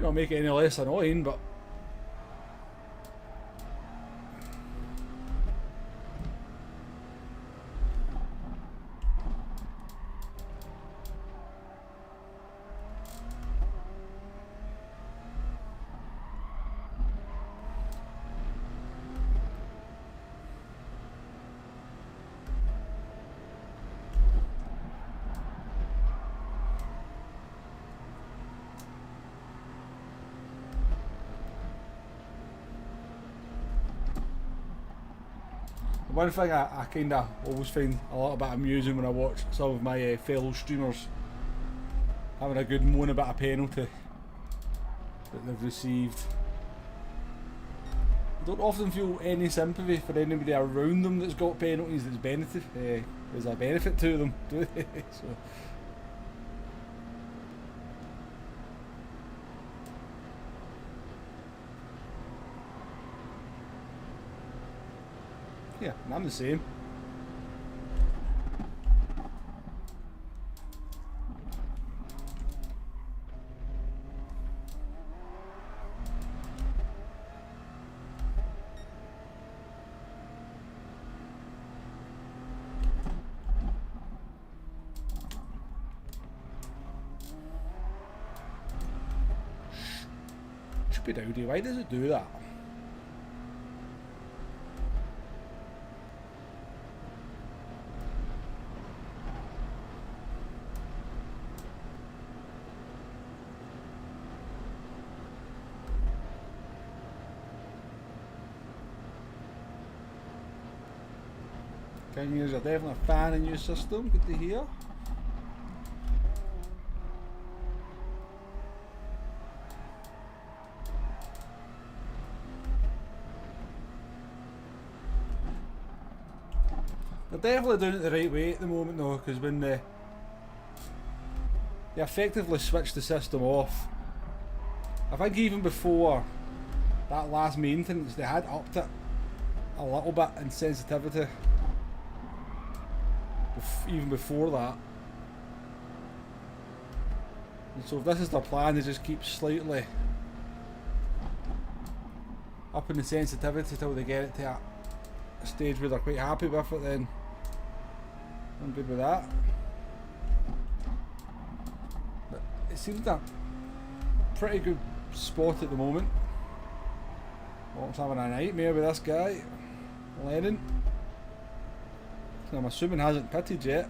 Not make it any less annoying, but one thing I kind of always find a little bit amusing when I watch some of my fellow streamers having a good moan about a penalty that they've received. I don't often feel any sympathy for anybody around them that's got penalties that's there's a benefit to them, do they? So. Yeah, I'm the same. Stupid Audi, why does it do that? You're definitely a fan of new system, good to hear. They're definitely doing it the right way at the moment though, because when they effectively switched the system off, I think even before that last maintenance they had upped it a little bit in sensitivity. Even before that. And so if this is their plan, they just keep slightly upping the sensitivity till they get it to a stage where they're quite happy with it, then I'm good with that. But it seems a pretty good spot at the moment. Walk's having a nightmare with this guy, Lennon. I'm assuming hasn't pitted yet.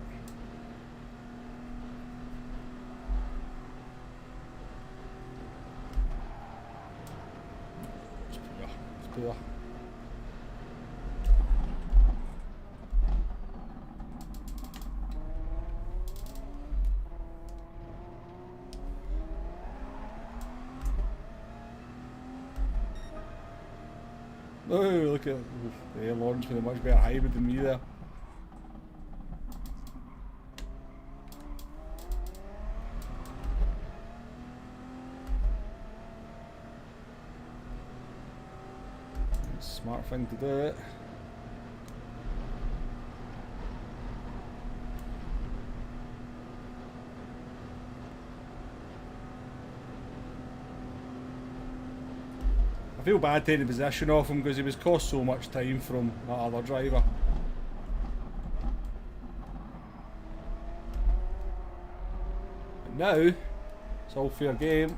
It's poor. Oh, look at the Lauren's been a much better hybrid than me there. Smart thing to do it. I feel bad taking the position off him because he was cost so much time from that other driver. But now, it's all fair game.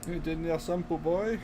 You doing there, simple boy?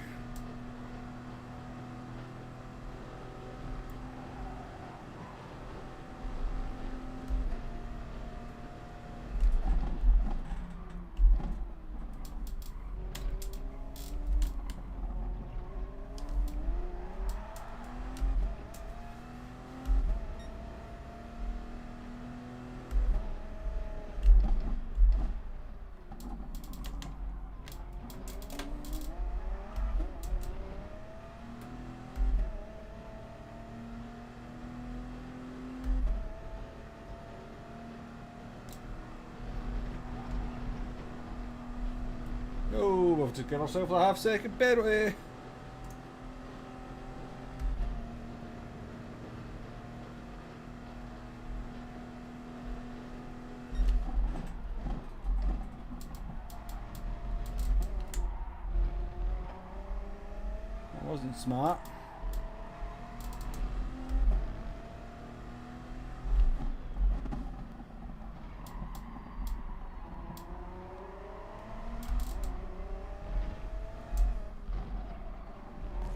to give herself a half-second penalty. That wasn't smart.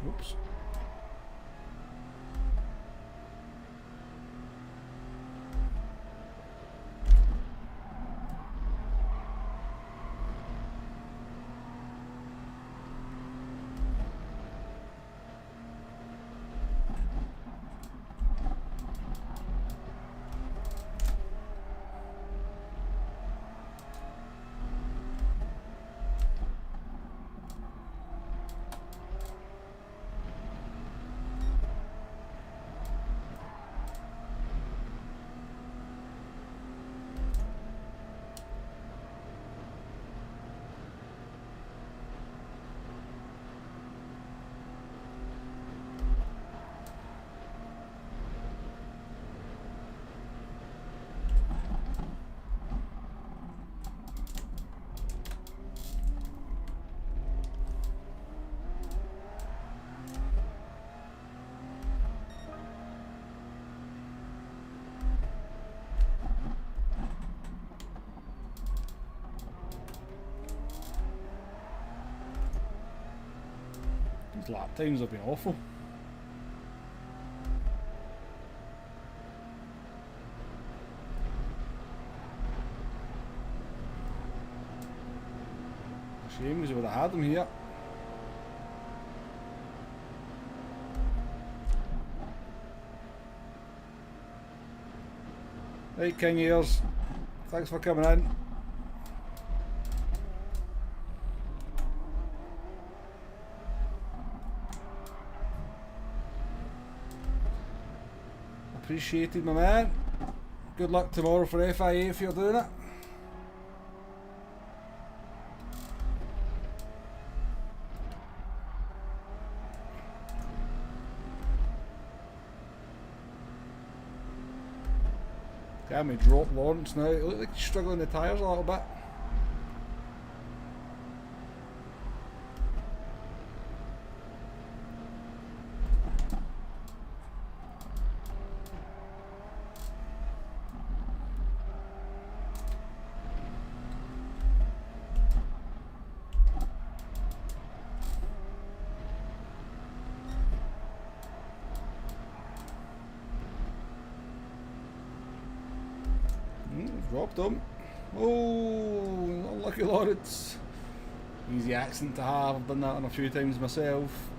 Oops. These lap times have been awful. Shame because we would have had them here. Right, King Ears, thanks for coming in. Appreciated, my man. Good luck tomorrow for FIA if you're doing it. Can we drop Lawrence now? It looks like he's struggling the tyres a little bit. Dropped him. Oh, unlucky Lawrence. Easy accident to have. I've done that on a few times myself.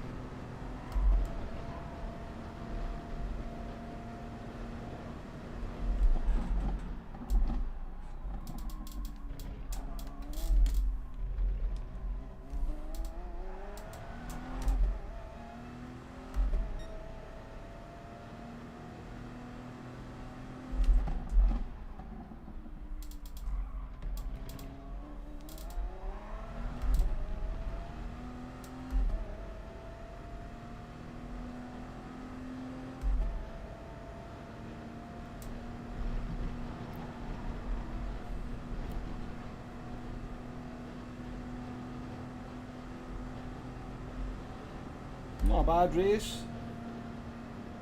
Not a bad race.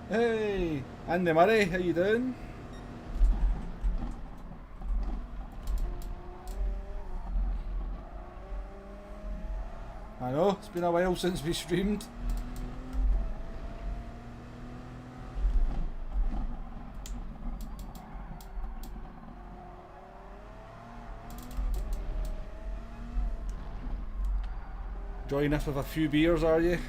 Hey, Andy Murray, how you doing? I know, it's been a while since we streamed. Join us with a few beers, are you?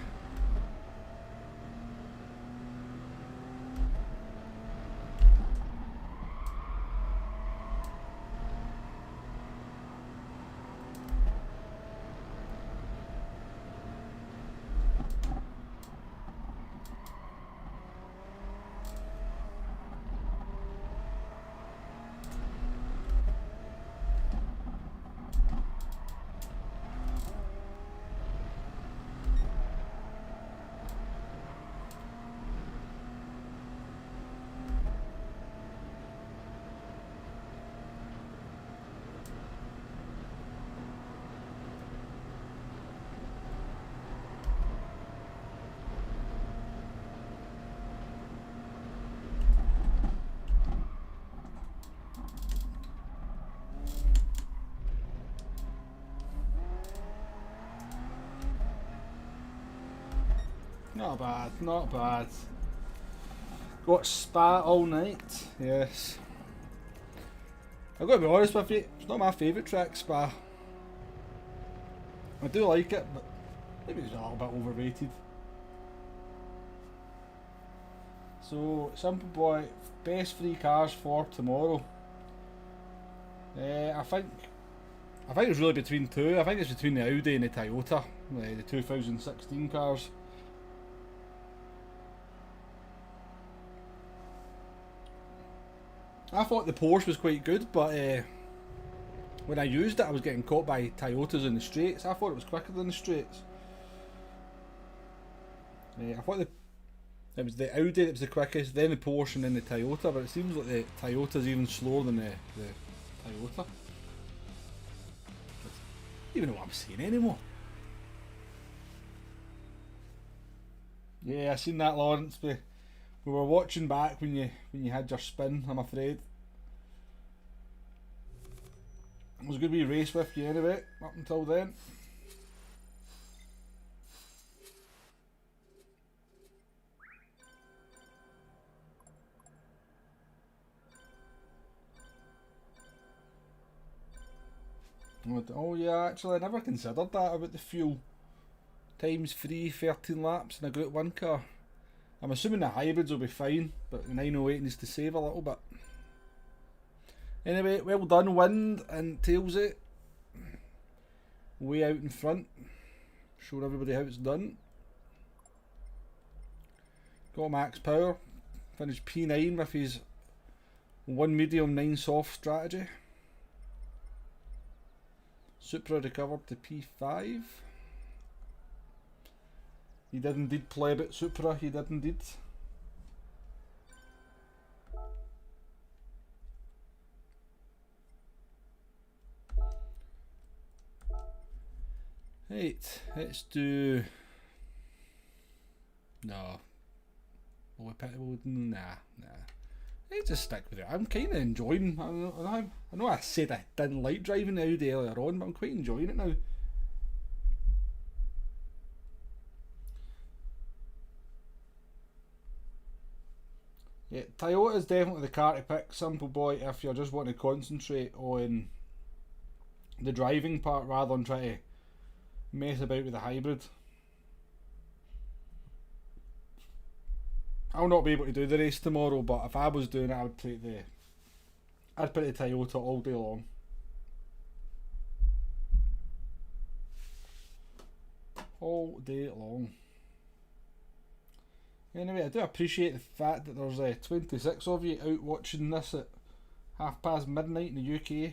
Not bad, not bad. Got Spa all night, yes. I've got to be honest with you, it's not my favourite track, Spa. I do like it, but maybe it's a little bit overrated. So, Simple Boy, best 3 cars for tomorrow. I think it's really between 2. I think it's between the Audi and the Toyota, the 2016 cars. I thought the Porsche was quite good, but when I used it I was getting caught by Toyotas in the straights. I thought it was quicker than the straights. I thought it was the Audi that was the quickest, then the Porsche and then the Toyota, but it seems like the Toyota's even slower than the Toyota. I don't even know what I'm saying anymore. Yeah, I seen that, Lawrence. We were watching back when you had your spin, I'm afraid. It was a good wee race with you anyway, up until then. Oh yeah, actually I never considered that about the fuel. Times 3, 13 laps in a Group 1 car. I'm assuming the hybrids will be fine, but the 908 needs to save a little bit. Anyway, well done, Wind and Tailsy. Way out in front. Show everybody how it's done. Got max power. Finished P9 with his 1 medium, 9 soft strategy. Supra recovered to P5. He did indeed play a bit Supra, he did indeed. Right, let's do... No. Nah. Let's just stick with it. I'm kind of enjoying... I know I said I didn't like driving the Audi earlier on, but I'm quite enjoying it now. Yeah, Toyota is definitely the car to pick, Simple Boy, if you're just wanting to concentrate on the driving part rather than try to mess about with the hybrid. I'll not be able to do the race tomorrow, but if I was doing it, I'd put the Toyota all day long. All day long. Anyway, I do appreciate the fact that there's 26 of you out watching this at midnight in the UK.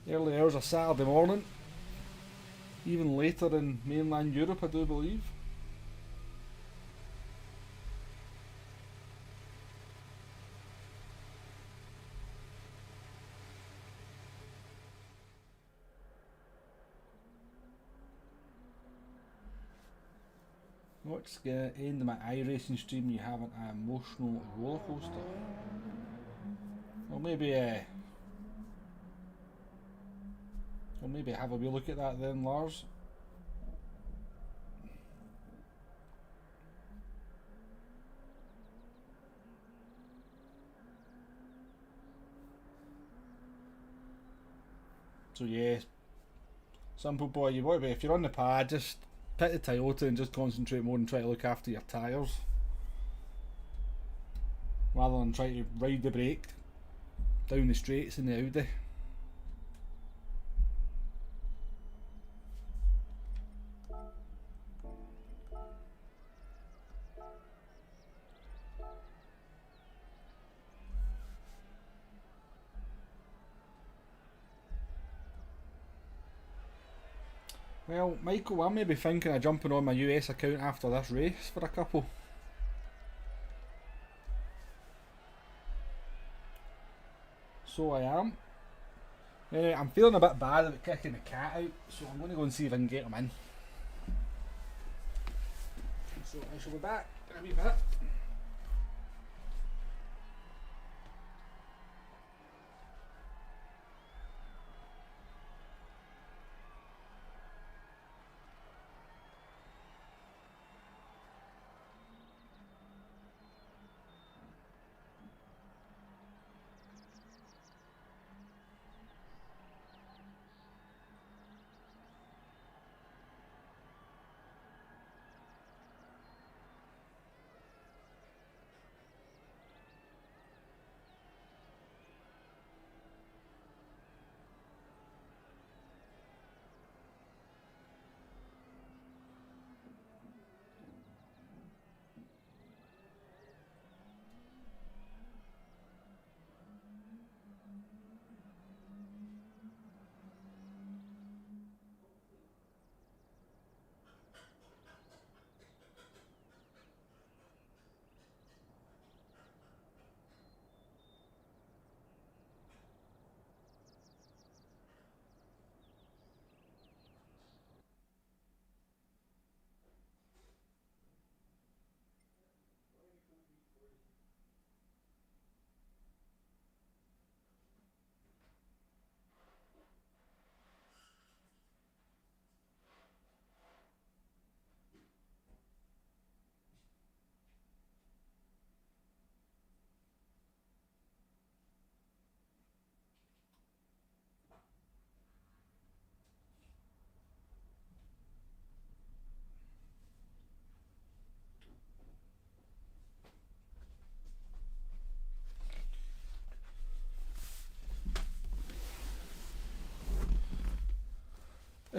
Early hours of Saturday morning. Even later in mainland Europe, I do believe. What's the end of my iRacing stream? You have an emotional roller coaster. Well, maybe have a wee look at that then, Lars. So yeah, Simple Boy, you want to be, if you're on the pad, just pick the Toyota and just concentrate more and try to look after your tyres rather than try to ride the brake down the straights in the Audi. Well, Michael, I may be thinking of jumping on my US account after this race for a couple. So I am. Anyway, I'm feeling a bit bad about kicking the cat out, so I'm going to go and see if I can get him in. So I shall be back in a wee bit.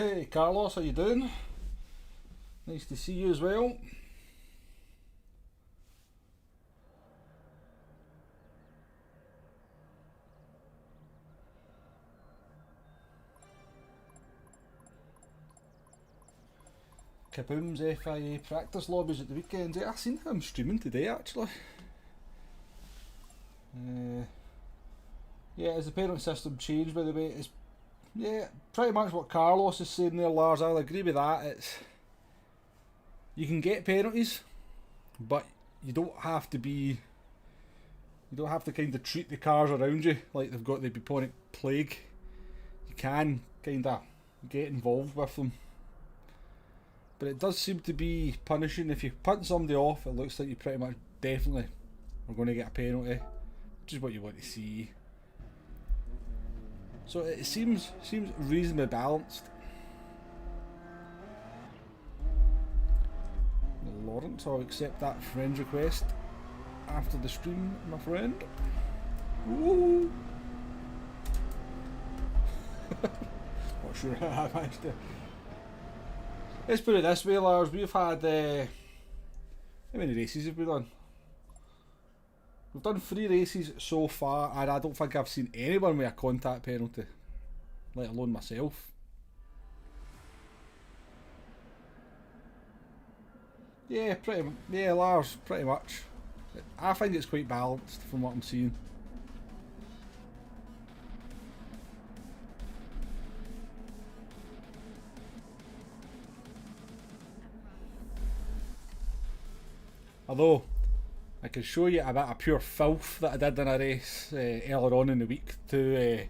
Hey Carlos, how you doing? Nice to see you as well. Kaboom's FIA practice lobbies at the weekend. Yeah, I seen him streaming today actually. Yeah, has the parent system changed by the way? It's yeah, pretty much what Carlos is saying there, Lars. I'll agree with that. It's you can get penalties, but you don't have to be. You don't have to kind of treat the cars around you like they've got the bubonic plague. You can kind of get involved with them. But it does seem to be punishing. If you punt somebody off, it looks like you pretty much definitely are going to get a penalty, which is what you want to see. So it seems reasonably balanced. Lawrence, I'll accept that friend request after the stream, my friend. Woo! Not sure how I managed to. Let's put it this way, Lars. We've had how many races have we done? We've done 3 races so far, and I don't think I've seen anyone with a contact penalty, let alone myself. Yeah, Lars, pretty much. I think it's quite balanced from what I'm seeing. Although, I can show you a bit of pure filth that I did in a race earlier on in the week to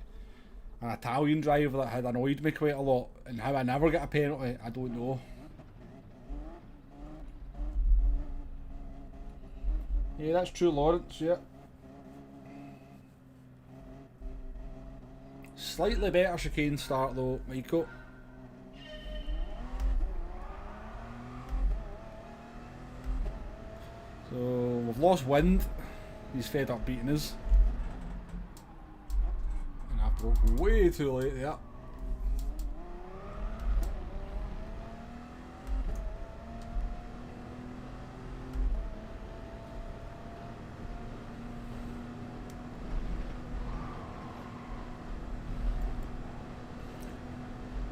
an Italian driver that had annoyed me quite a lot, and how I never get a penalty, I don't know. Yeah, that's true, Lawrence, yeah. Slightly better chicane start though, Michael. So we've lost wind. He's fed up beating us. And I broke way too late there.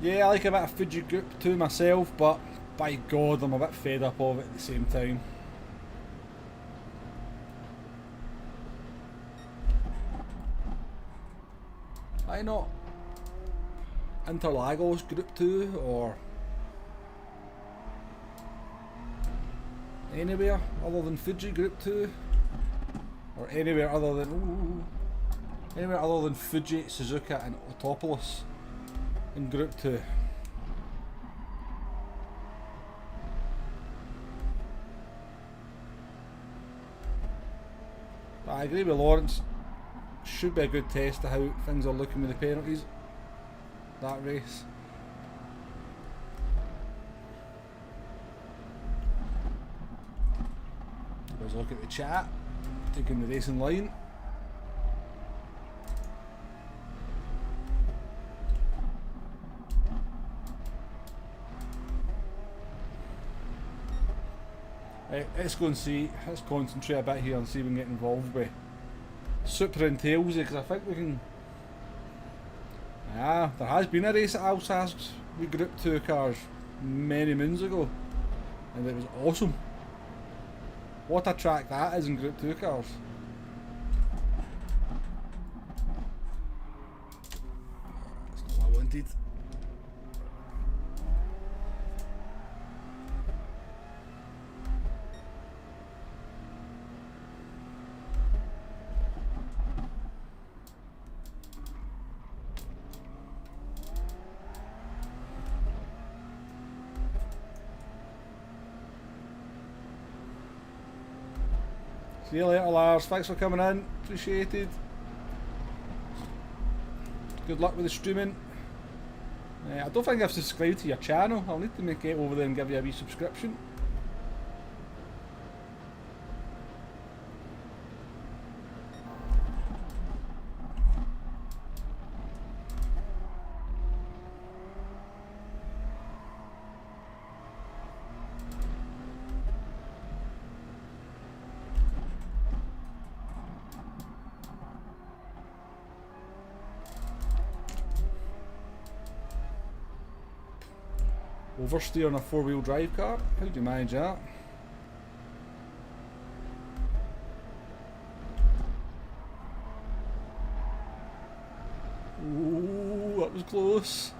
Yeah, I like a bit of Fuji Group too myself, but by God, I'm a bit fed up of it at the same time. Why not Interlagos Group 2 or anywhere other than Fuji Group 2 or anywhere other than Fuji, Suzuka and Autopolis in Group 2. But I agree with Lawrence. Should be a good test of how things are looking with the penalties. That race. Let's look at the chat. Taking the racing line. Right, let's go and see. Let's concentrate a bit here and see if we can get involved with Supra and Tailsy, because I think we can. Yeah, there has been a race at Alsace with Group 2 cars many moons ago, and it was awesome. What a track that is in Group 2 cars. That's not what I wanted. See you later, Lars. Thanks for coming in. Appreciated. Good luck with the streaming. I don't think I've subscribed to your channel. I'll need to make it over there and give you a wee subscription. oversteer on a 4-wheel drive car. How do you manage that? Ooh, that was close.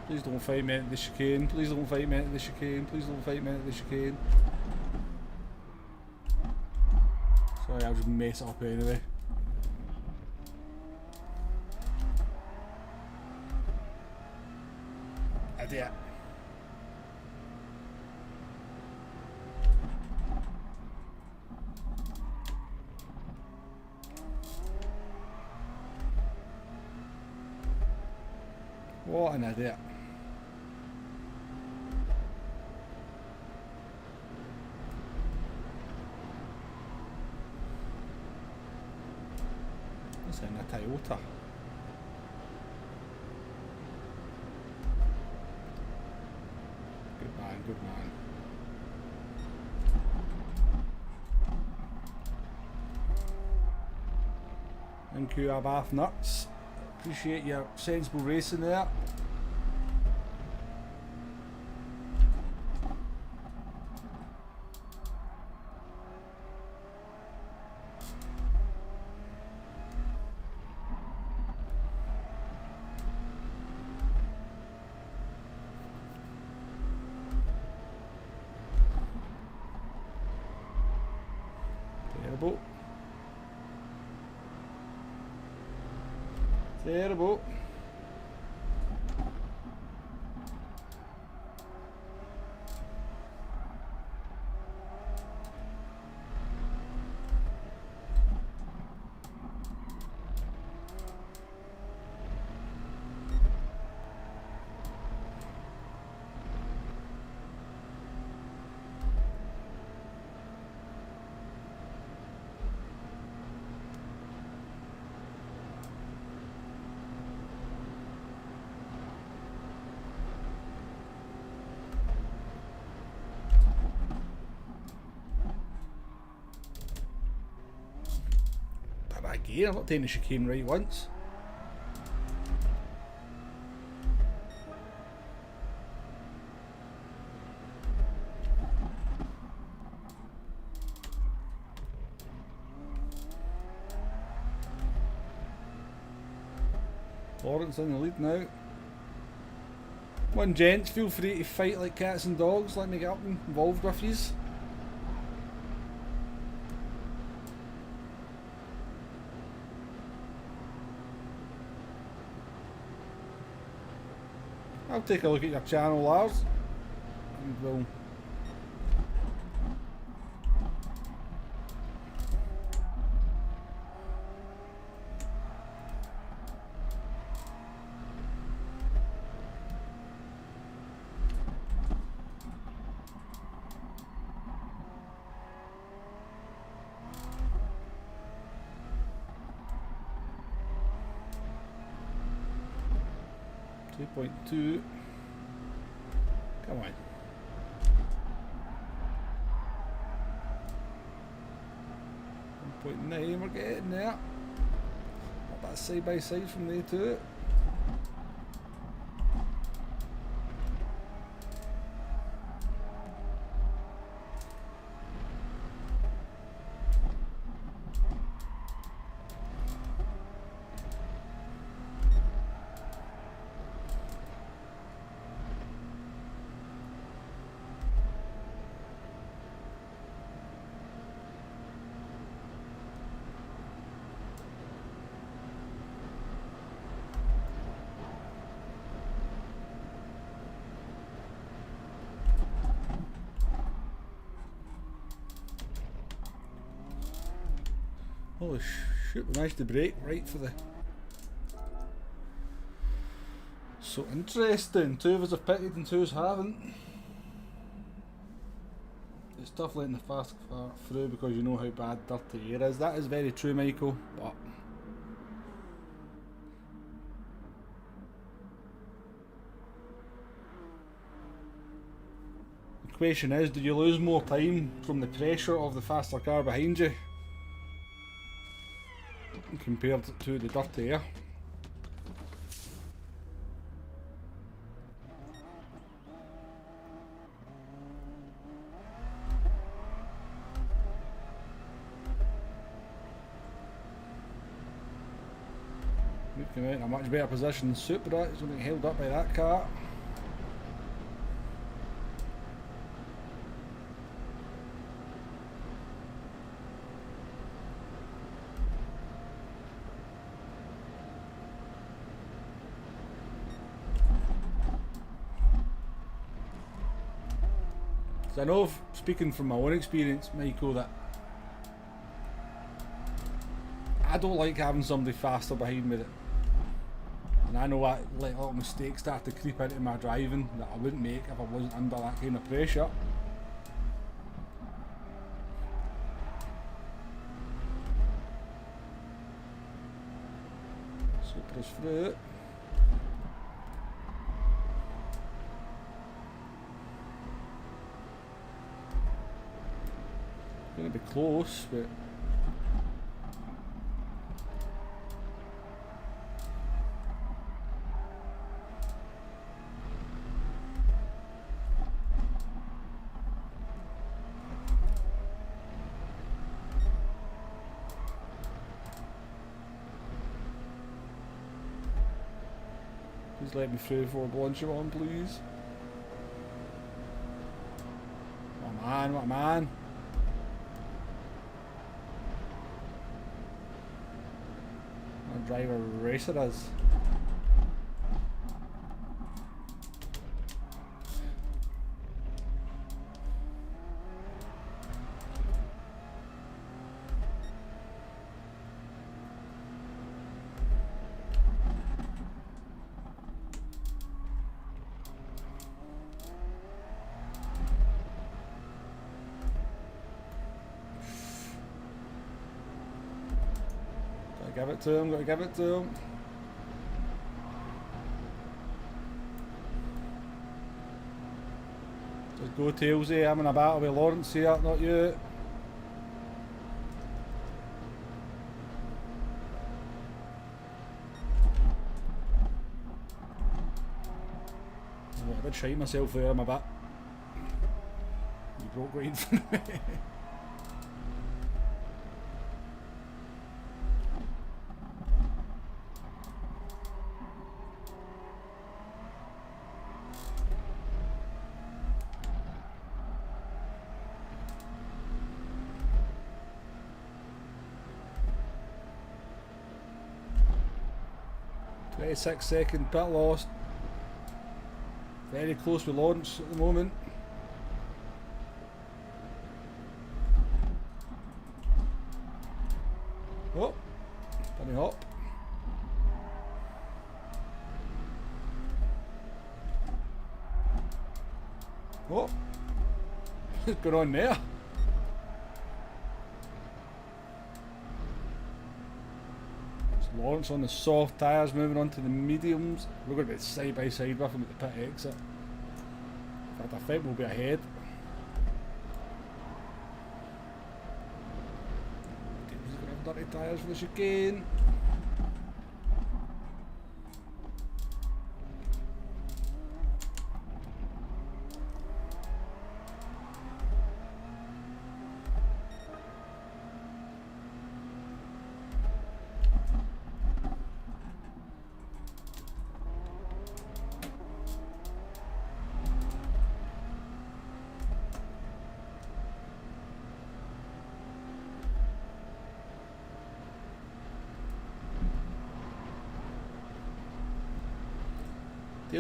Please don't fight me at the chicane. Please don't fight me at the chicane. Please don't fight me at the chicane. Sorry, I'll just mess it up anyway. Idiot. What an idiot. It's in a Toyota. Good man, good man. Thank you, Abath Nuts. Appreciate your sensible racing there. Terrible. Terrible. Gear. I'm not taking the chicane right once. Lawrence in the lead now. Come on, gents, feel free to fight like cats and dogs. Let me get up and involved with yous. I'll take a look at your channel, Lars, and we'll .2. Come on. 1.9, we're getting there. Not that side by side from there too. Holy shit, we managed to brake right for the... So interesting. 2 of us have pitted and 2 of us haven't. It's tough letting the fast car through because you know how bad dirty air is. That is very true, Michael, but the question is, do you lose more time from the pressure of the faster car behind you compared to the dirty air? We've come out in a much better position than Supra. He's going to get held up by that car. I know, speaking from my own experience, Michael, that I don't like having somebody faster behind me. And I know that little mistakes start to creep into my driving that I wouldn't make if I wasn't under that kind of pressure. Supra's through. Going to be close, but please let me through for Blanchimon, please. What a man, what a man. Driver racer is. Give it to him, gotta give it to him. Just go Tailsy, I'm in a battle with Lawrence here, not you. Oh, I did shite myself there, I'm a bit. You broke right in front of me. Second pit lost. Very close with Lawrence at the moment. Oh, bunny hop. Oh, what's going on there? Lawrence on the soft tyres, moving on to the mediums. We're going to be side by side with him at the pit exit. In fact, I think we'll be ahead. He's going to have dirty tyres for the chicane.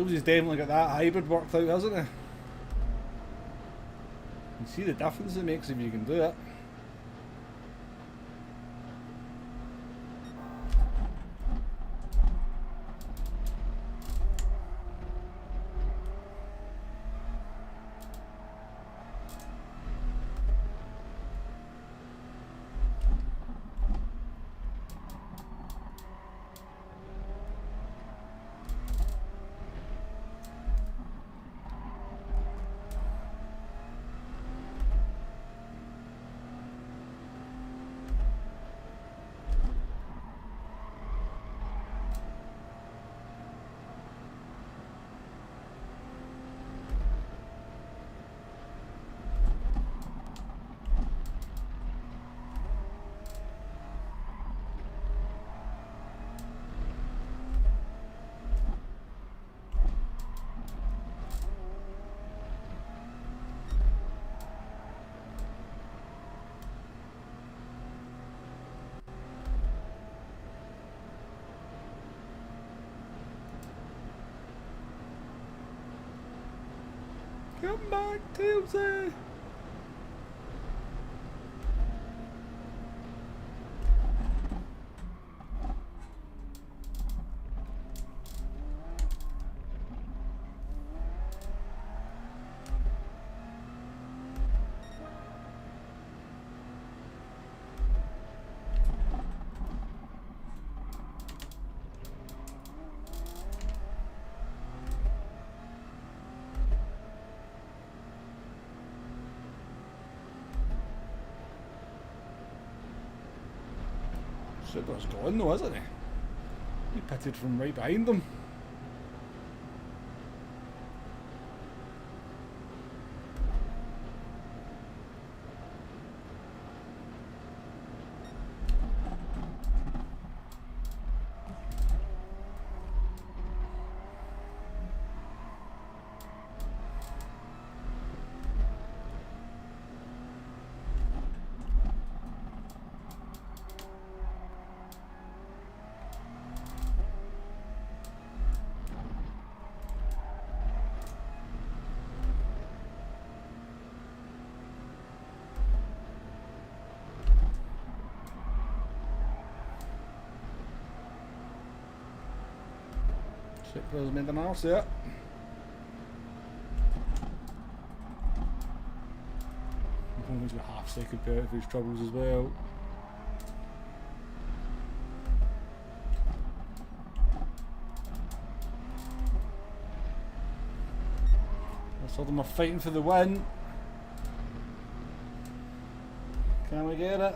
He's definitely got that hybrid worked out, hasn't he? You can see the difference it makes if you can do it. Come back, Tailsy! Super's gone though, isn't he? He pitted from right behind him. Super's made an arse there. He's got half second out of his troubles as well. Rest of them are fighting for the win. Can we get it?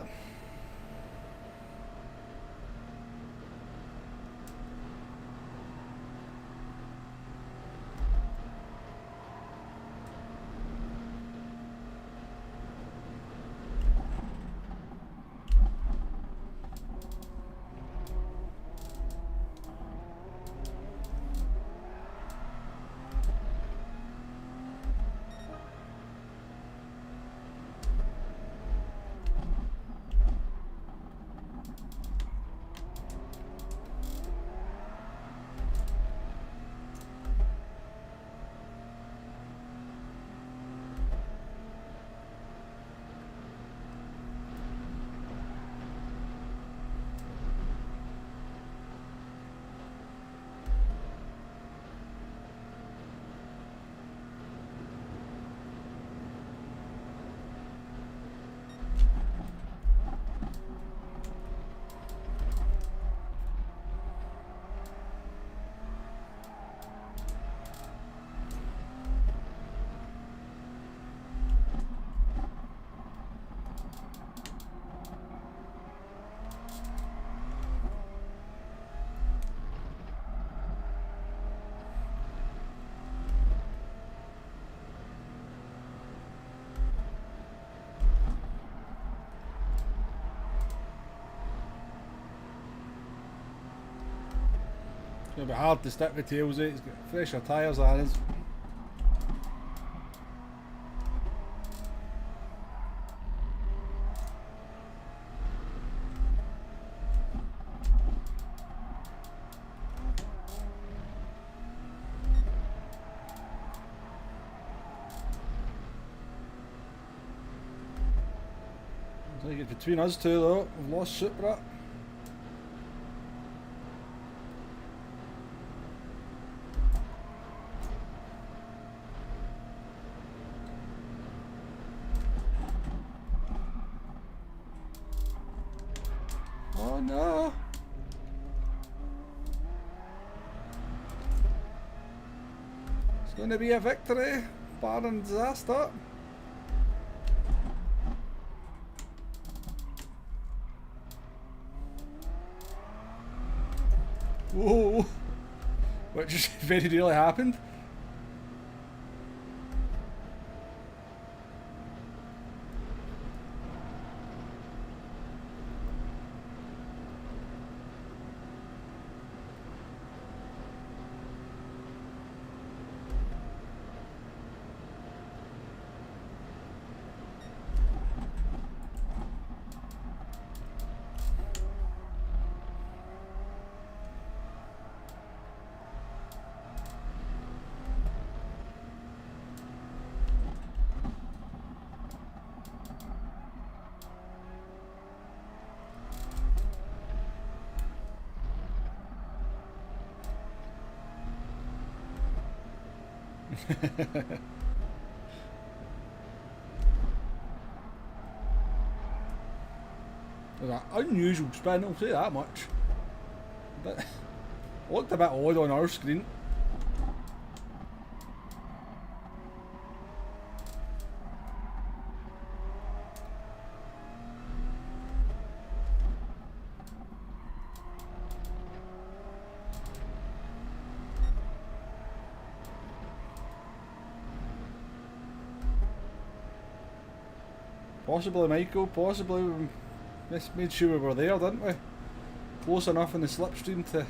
It's going to be hard to stick with Tailsy. He's got fresher tyres than us. I think it's between us two though. We've lost Super. Oh no! It's going to be a victory, barring disaster. Whoa! Which very rarely happened. It was an unusual spin, I'll say that much. But looked a bit odd on our screen. Possibly, Michael, possibly. We made sure we were there, didn't we? Close enough in the slipstream to...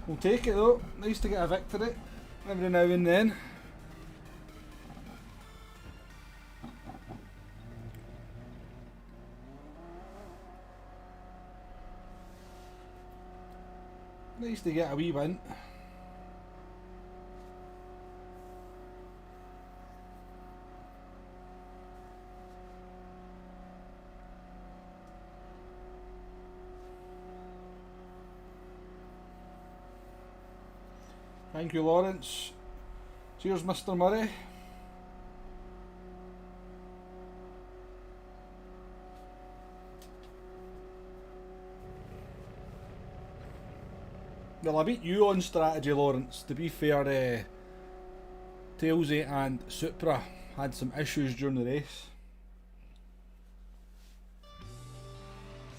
We'll take it though. Nice to get a victory every now and then. Nice to get a wee win. Thank you, Lawrence. Cheers, Mr. Murray. Well, I beat you on strategy, Lawrence. To be fair, Tailsy and Supra had some issues during the race.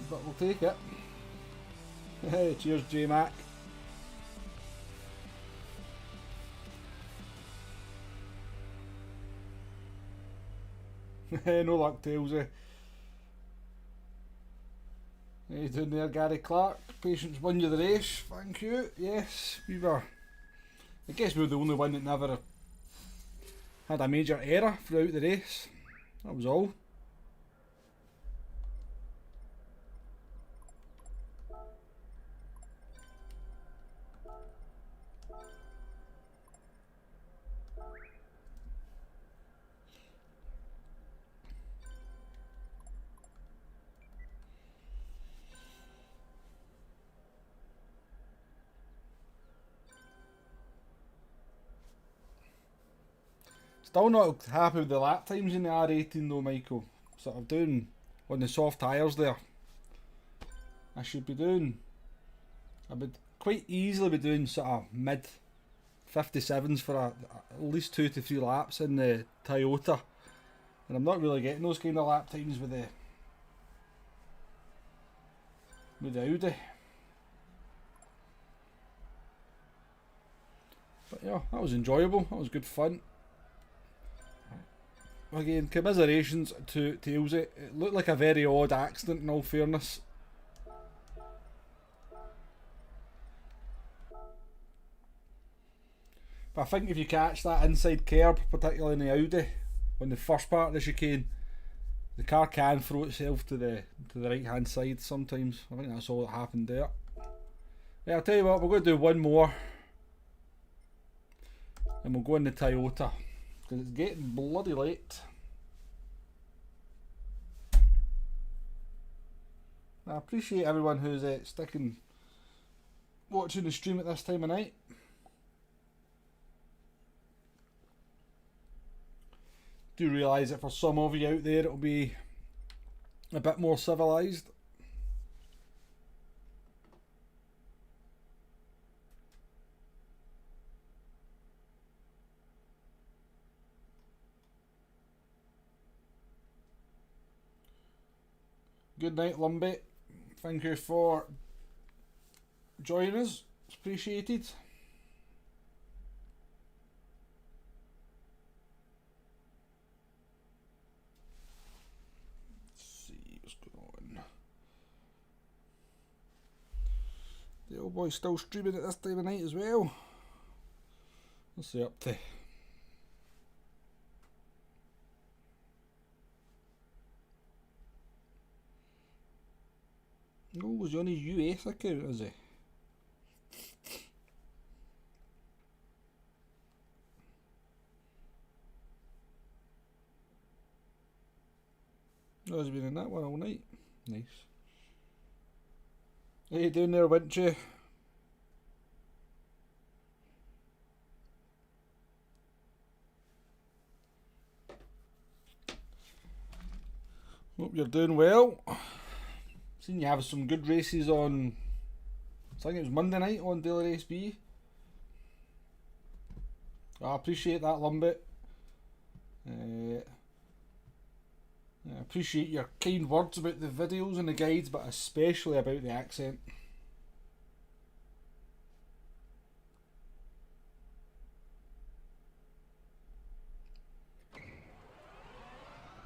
But we'll take it. Hey, cheers, J-Mac. No luck, Tailsy. How you doing there, Gary Clark? Patience won you the race, thank you. Yes, we were. I guess we were the only one that never had a major error throughout the race. That was all. Still not happy with the lap times in the R18 though, Michael. Sort of doing on the soft tyres there. I should be doing, I would quite easily be doing sort of mid 57s for at least 2 to 3 laps in the Toyota. And I'm not really getting those kind of lap times with the Audi. But yeah, that was enjoyable, that was good fun. Again, commiserations to Tailsy. It looked like a very odd accident in all fairness. But I think if you catch that inside kerb, particularly in the Audi, on the first part of the chicane, the car can throw itself to the right hand side sometimes. I think that's all that happened there. Yeah, I'll tell you what, we're going to do one more. And we'll go in the Toyota. Because it's getting bloody late. I appreciate everyone who's sticking, watching the stream at this time of night. Do realise that for some of you out there it'll be a bit more civilised. Good night, Lumbet. Thank you for joining us. It's appreciated. Let's see what's going on. The old boy's still streaming at this time of night as well. What's he up to? Oh, was he on his US account, is he? Oh, he's been in that one all night. Nice. How you doing there, Winchy? Hope you're doing well. Seen you have some good races on, I think it was Monday night on Daily Race B. I appreciate that, Lumbit. I appreciate your kind words about the videos and the guides, but especially about the accent.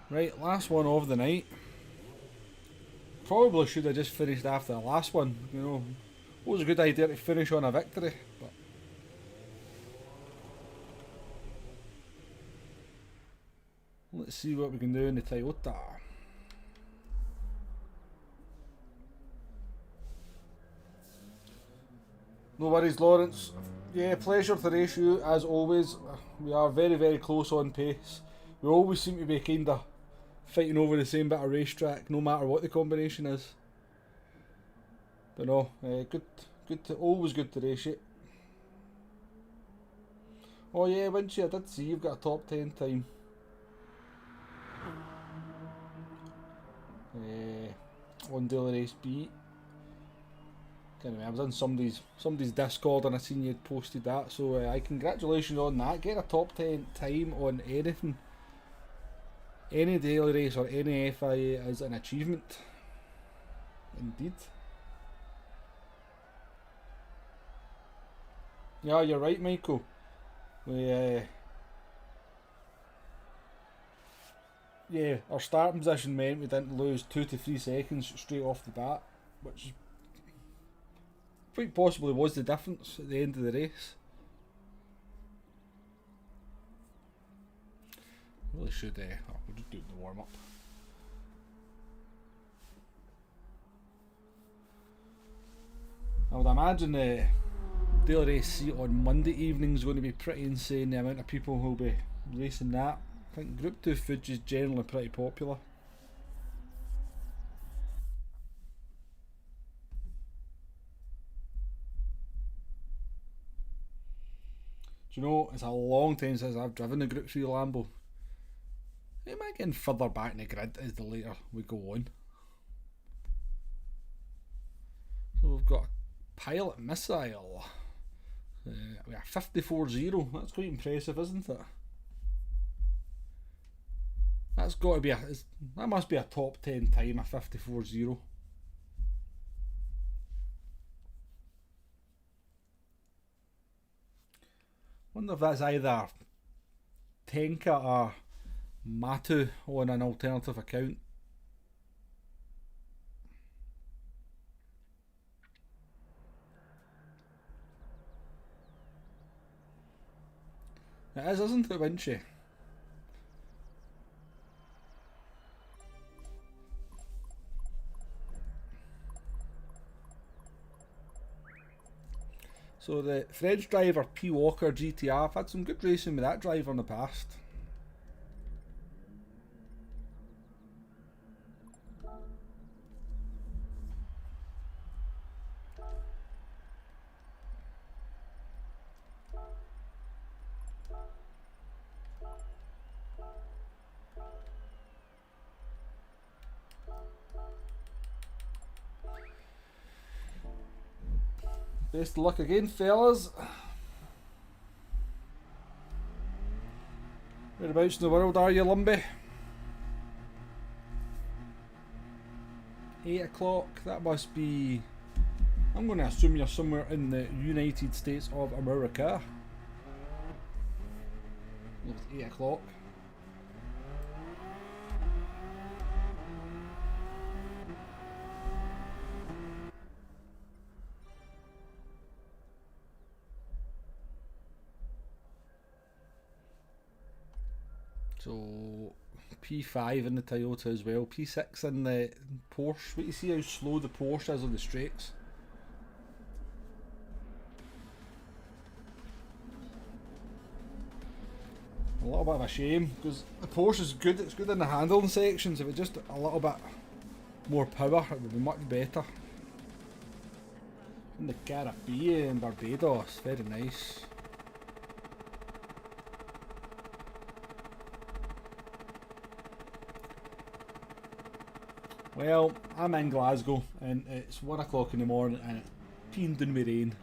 Right, last one of the night. Probably should have just finished after the last one, you know. It was a good idea to finish on a victory, but let's see what we can do in the Toyota. No worries, Lawrence. Yeah, pleasure to race you as always. We are very, very close on pace. We always seem to be kinda fighting over the same bit of racetrack, no matter what the combination is. But no, always good to race it. Oh yeah, Winchy, I did see you've got a top 10 time. On Daily Race B. Anyway, I was in somebody's Discord and I seen you'd posted that, so congratulations on that. Getting a top 10 time on anything, any daily race or any FIA is an achievement. Indeed. Yeah, you're right, Michael. Yeah, our starting position meant we didn't lose 2 to 3 seconds straight off the bat, which quite possibly was the difference at the end of the race. Really should, we'll just do the warm up. I would imagine the daily race seat on Monday evening is going to be pretty insane, the amount of people who'll be racing that. I think Group 2 footage is generally pretty popular. Do you know, it's a long time since I've driven a Group 3 Lambo. Am I getting further back in the grid as the later we go on? So we've got a pilot missile. We are 54.0. That's quite impressive, isn't it? That's got to be that must be a top 10 time, a 54.0. Wonder if that's either Tenka or Matu on an alternative account. It is, isn't it, Winchy? So the French driver P Walker GTR, I've had some good racing with that driver in the past. Best of luck again, fellas. Whereabouts in the world are you, Lumbie? 8 o'clock, that must be... I'm going to assume you're somewhere in the United States of America. It's 8 o'clock. So P5 in the Toyota as well, P6 in the Porsche. Wait, you see how slow the Porsche is on the straights. little bit of a shame because the Porsche is good. It's good in the handling sections. If it just a little bit more power, it would be much better. In the Caribbean, Barbados, very nice. Well, I'm in Glasgow and it's 1 o'clock in the morning and it's peeing down with rain.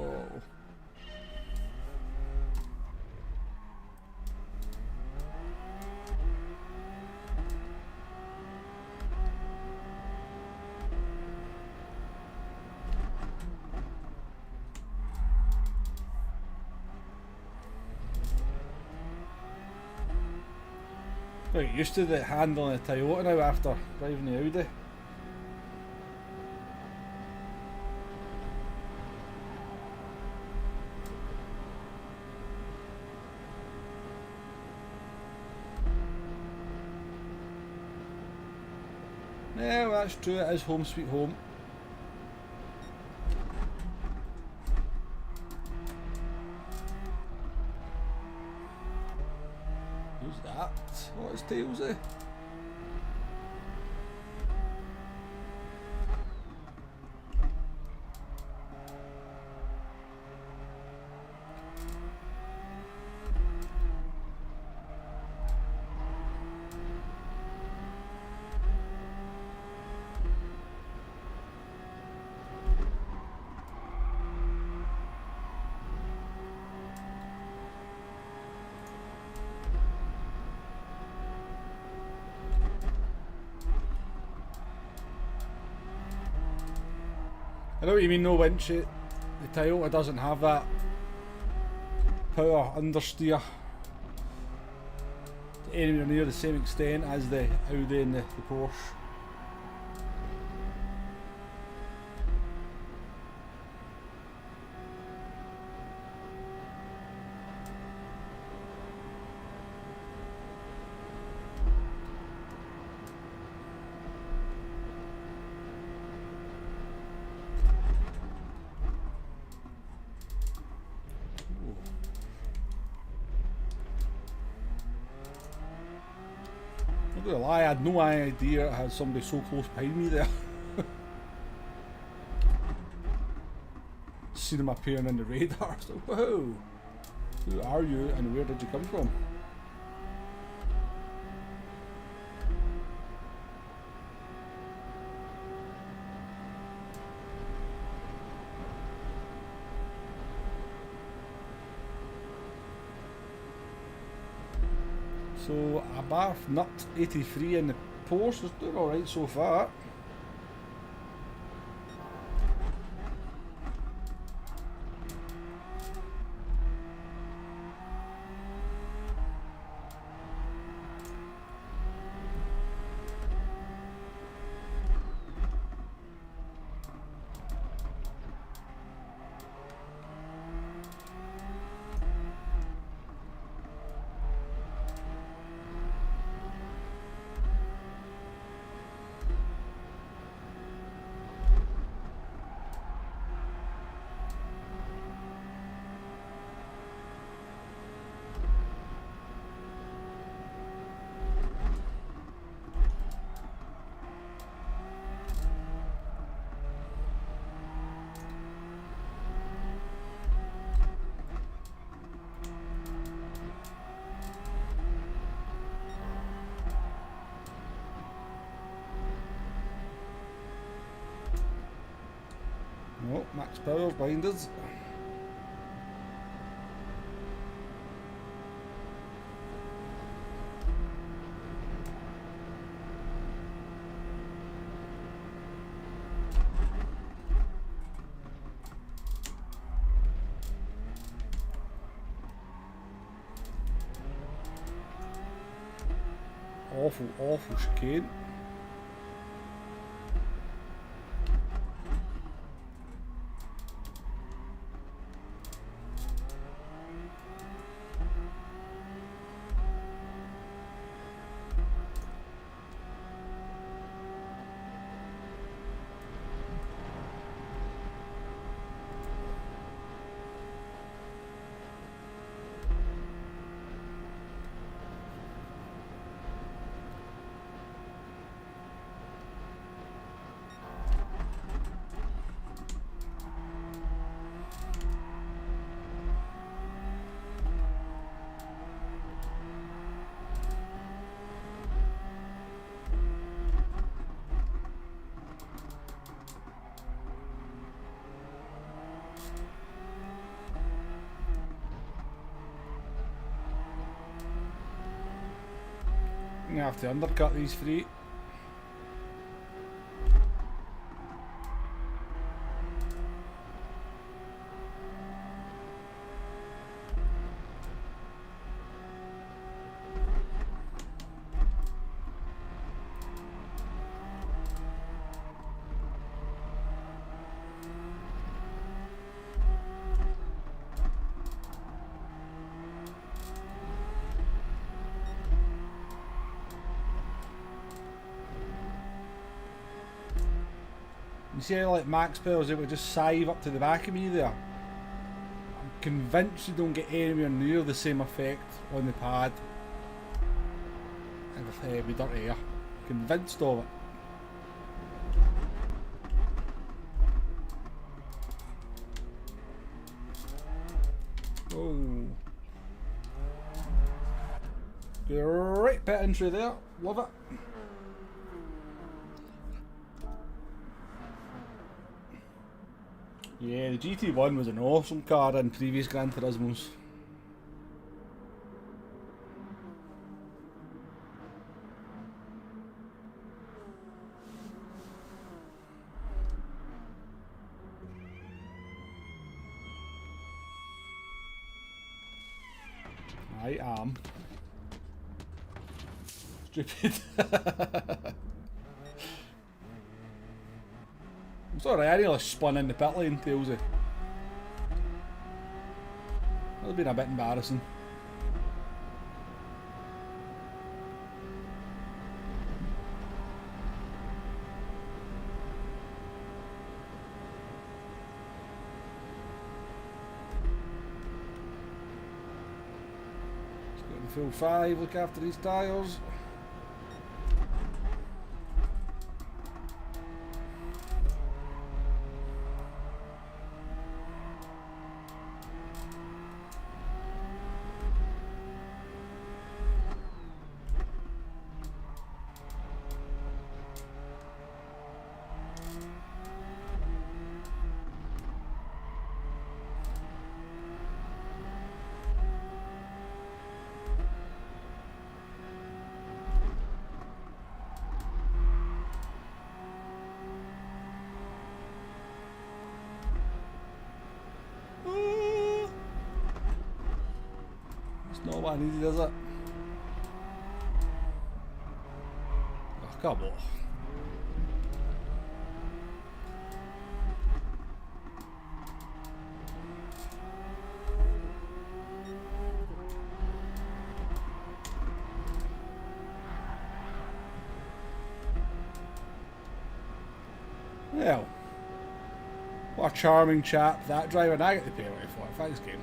Oh. Quite used to the handling of the Toyota now after driving the Audi. Yeah, well, that's true, it is home sweet home. Who's that? What is Tailsy? I know what you mean, no winch. The Toyota doesn't have that power understeer to anywhere near the same extent as the Audi and the Porsche. I'm not gonna lie, I had no idea I had somebody so close behind me there. Seen them appearing in the radar, so whoa! Who are you and where did you come from? So a Barth Nut 83 in the Porsche is doing alright so far. Oh, max power binders. Awful chicane. I'm gonna have to undercut these three. You see how like Max Power was able to just scythe up to the back of me there? I'm convinced you don't get anywhere near the same effect on the pad with Dirty Air. Convinced of it. Oh. Great pit entry there. Love it. Yeah, the GT1 was an awesome car in previous Gran Turismos. I am stupid. I'm sorry, I nearly spun in the pit lane, Tailsy. That would have been a bit embarrassing. Let's get the full 5, look after these tyres. Not what I needed, is it? Oh, come on. Well, what a charming chap that driver, and I get the penalty for it. Thanks, game.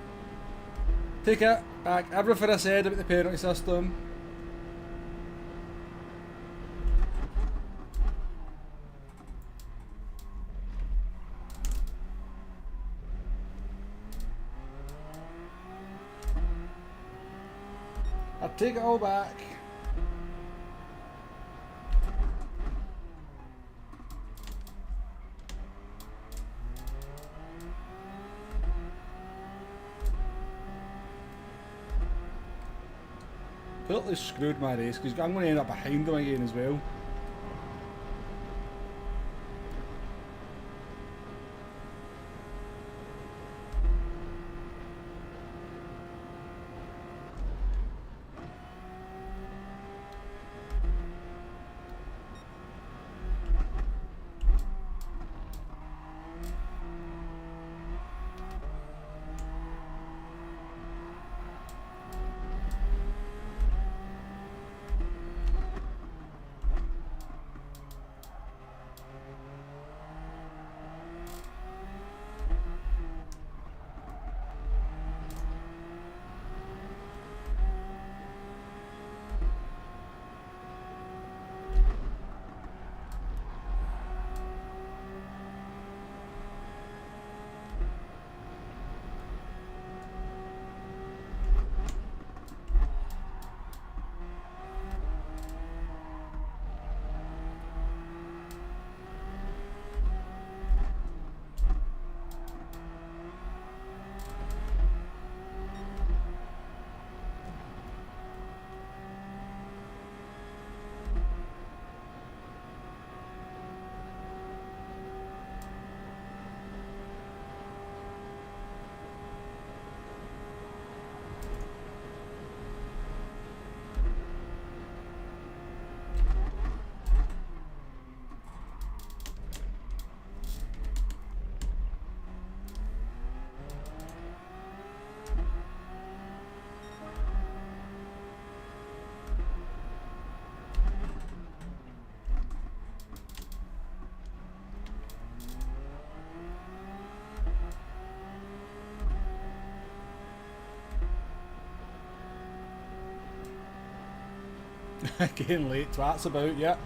Take it back. Everything I said about the penalty system. I take it all back. Totally screwed my race because I'm going to end up behind him again as well. Getting late, that's about, yeah.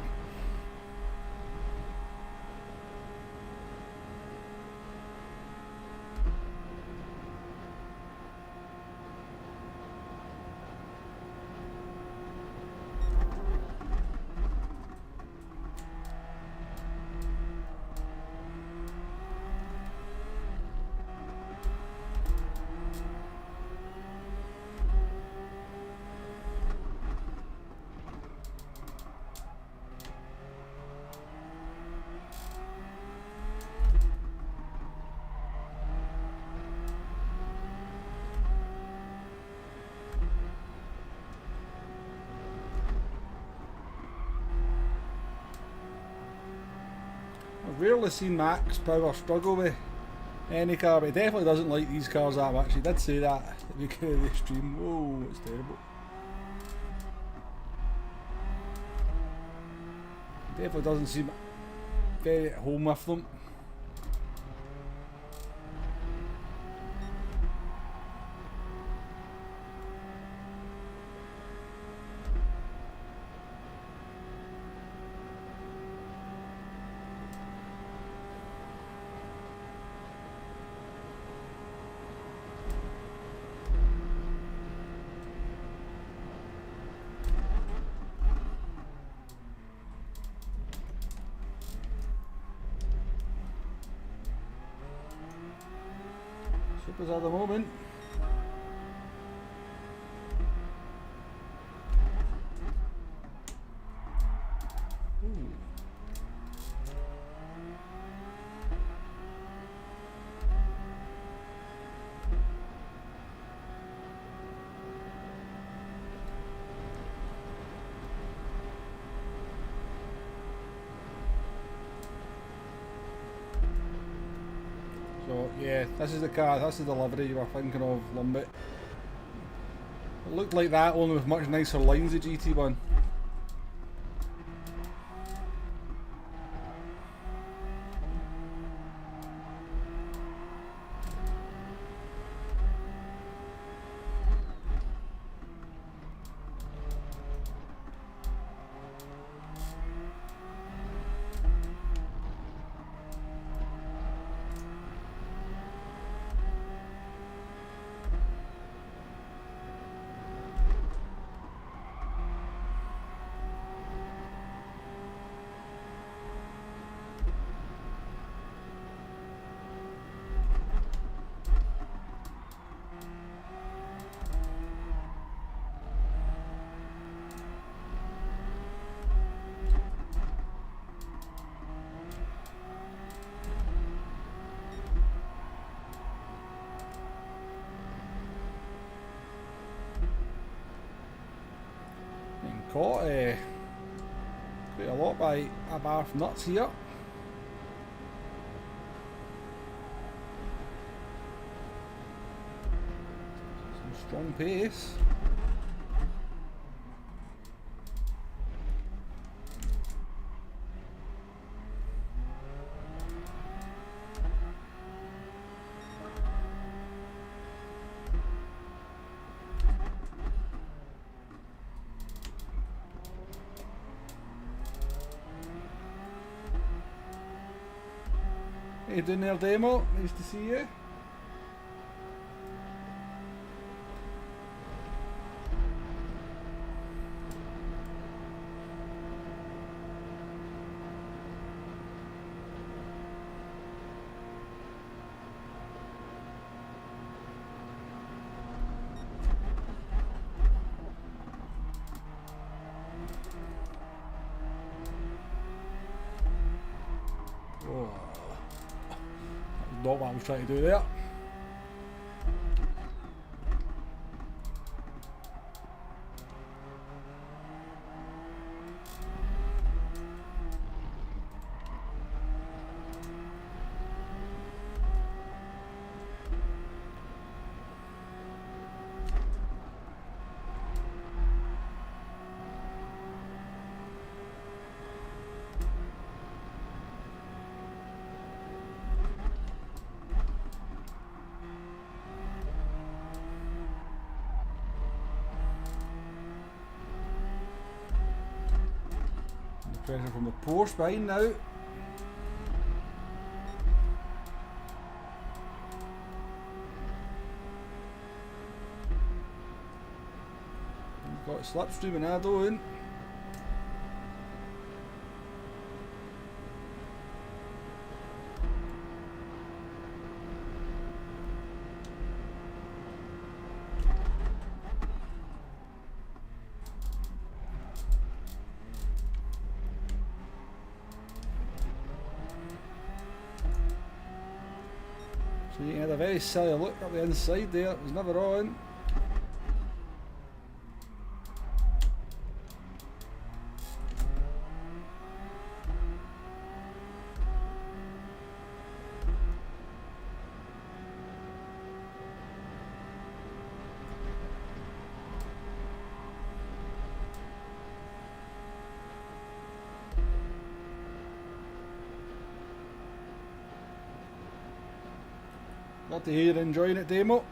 I've rarely seen Max Power struggle with any car, but he definitely doesn't like these cars that much. He did say that at the beginning of the stream. Whoa, it's terrible. He definitely doesn't seem very at home with them. Supers at the moment. Ooh. So yeah, this is the car, this is the livery you were thinking of, Lumbit. It looked like that, only with much nicer lines, the GT1. Caught quite a lot by a bar of nuts here. Some strong pace. How you doing there, Demo? Nice to see you. Not what I was trying to do there. pressure from the Porsche behind now. We've got slipstream and Ado in. So you had a very silly look up the inside there, it was never on. Glad to hear you're enjoying it, Demo.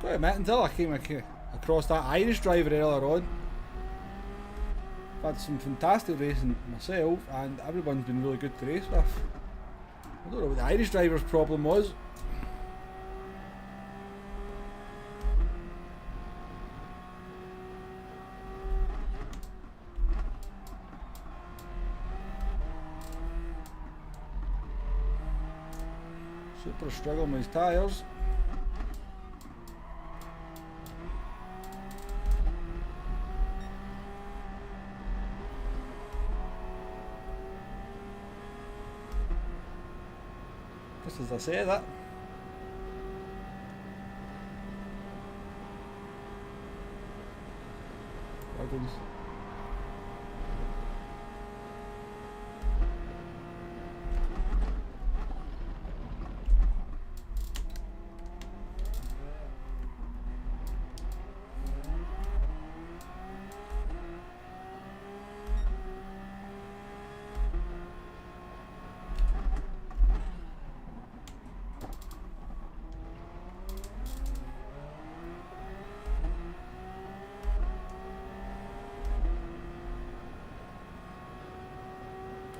Got to admit, until I came across that Irish driver earlier on, I've had some fantastic racing myself, and everyone's been really good to race with. I don't know what the Irish driver's problem was. Super struggling with his tyres. Just as I say that. Wagons.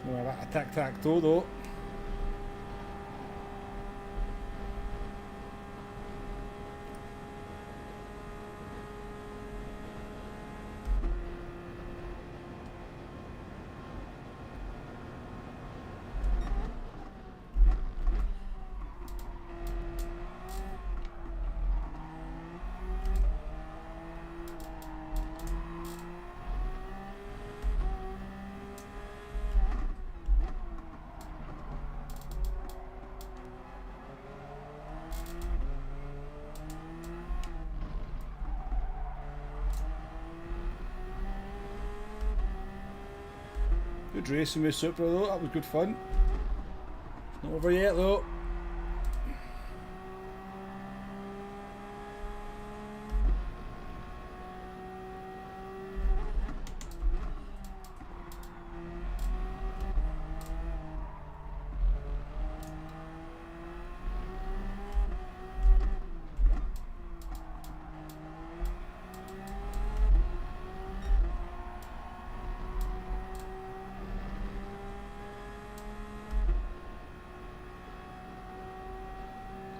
No, that a tic-tac-toe though. Good racing with Supra though, that was good fun. It's not over yet though.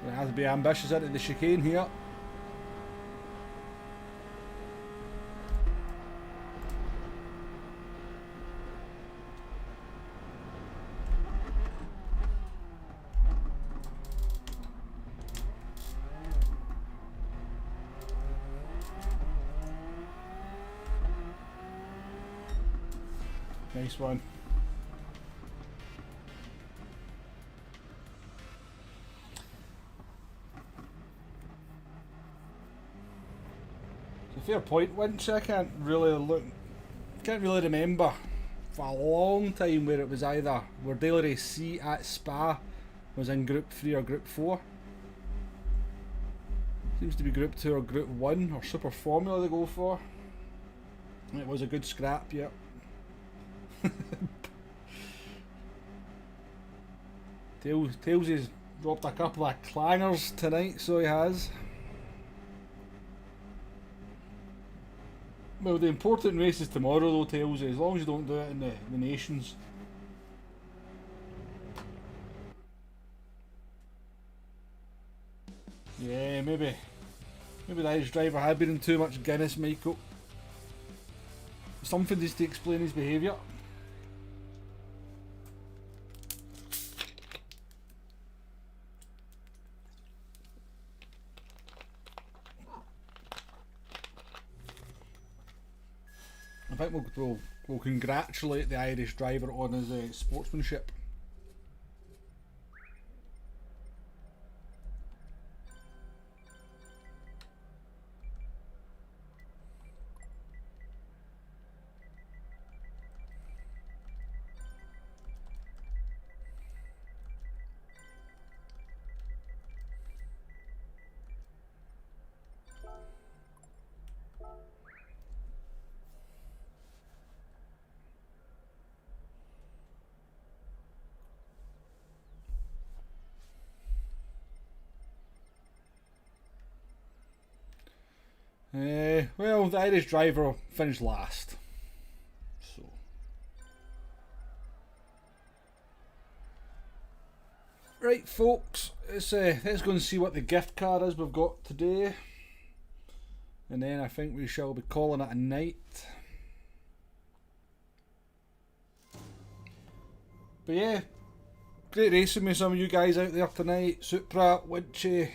It has to be ambitious into the chicane here. Nice one. Fair point, Winch. I can't really remember for a long time where it was either where Daily Race C at Spa was in Group 3 or Group 4. Seems to be Group 2 or Group 1 or Super Formula they go for. It was a good scrap, yep. Tails has dropped a couple of clangers tonight, so he has. Well, the important race is tomorrow though, Tails, as long as you don't do it in the Nations. Yeah, maybe the Irish driver had been in too much Guinness, Michael. Something needs to explain his behaviour. I think we'll congratulate the Irish driver on his sportsmanship. Well, the Irish driver finished last. So. Right, folks, let's go and see what the gift card is we've got today. And then I think we shall be calling it a night. But yeah, great racing with some of you guys out there tonight. Supra, Winchy,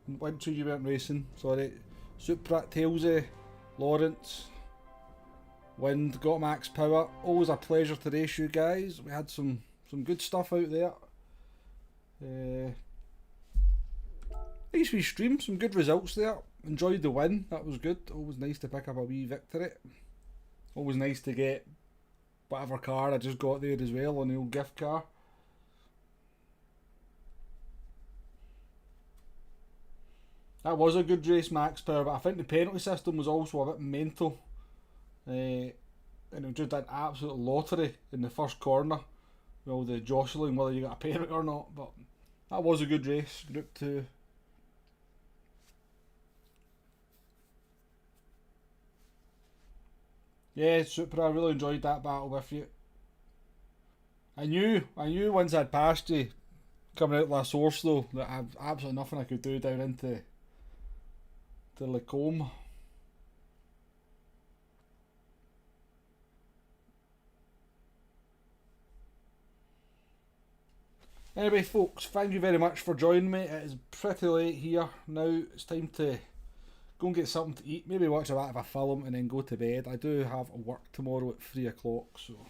you weren't racing, sorry. Supra, Tailsy, Lawrence, Wind, got max power. Always a pleasure to race you guys. We had some good stuff out there. Nice wee stream, some good results there. Enjoyed the win, that was good. Always nice to pick up a wee victory. Always nice to get whatever car I just got there as well on the old gift car. That was a good race, max power, but I think the penalty system was also a bit mental. And it was just an absolute lottery in the first corner. Well, the jostling whether you got a penalty or not, but that was a good race, Group 2. Yeah, Supra, I really enjoyed that battle with you. I knew once I'd passed you coming out of La Source though, that I had absolutely nothing I could do down into Lacombe. Anyway folks, thank you very much for joining me. It is pretty late here now. It's time to go and get something to eat, maybe watch a bit of a film and then go to bed. I do have work tomorrow at 3 o'clock, so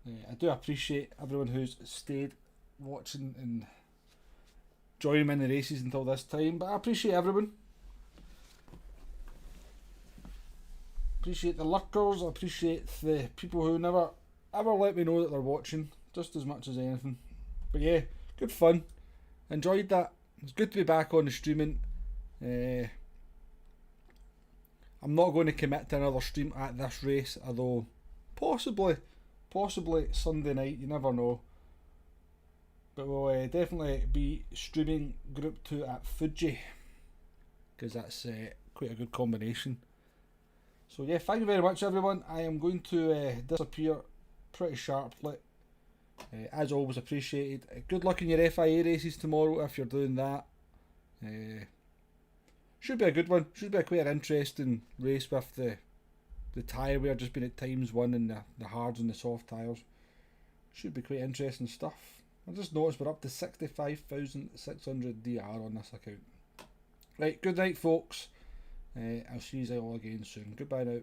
I do appreciate everyone who's stayed watching and joining me in the races until this time, but I appreciate everyone. Appreciate the lurkers, I appreciate the people who never ever let me know that they're watching, just as much as anything. But yeah, good fun. Enjoyed that. It's good to be back on the streaming. I'm not going to commit to another stream at this race, although possibly Sunday night, you never know. But we'll definitely be streaming Group 2 at Fuji, because that's quite a good combination. So yeah, thank you very much everyone. I am going to disappear pretty sharply. As always, appreciated. Good luck in your FIA races tomorrow if you're doing that. Should be a good one. Should be a quite an interesting race with the tyre wear just being at ×1 and the hards and the soft tyres. Should be quite interesting stuff. I just noticed we're up to 65,600 DR on this account. Right, good night folks. I'll see you all again soon. Goodbye now.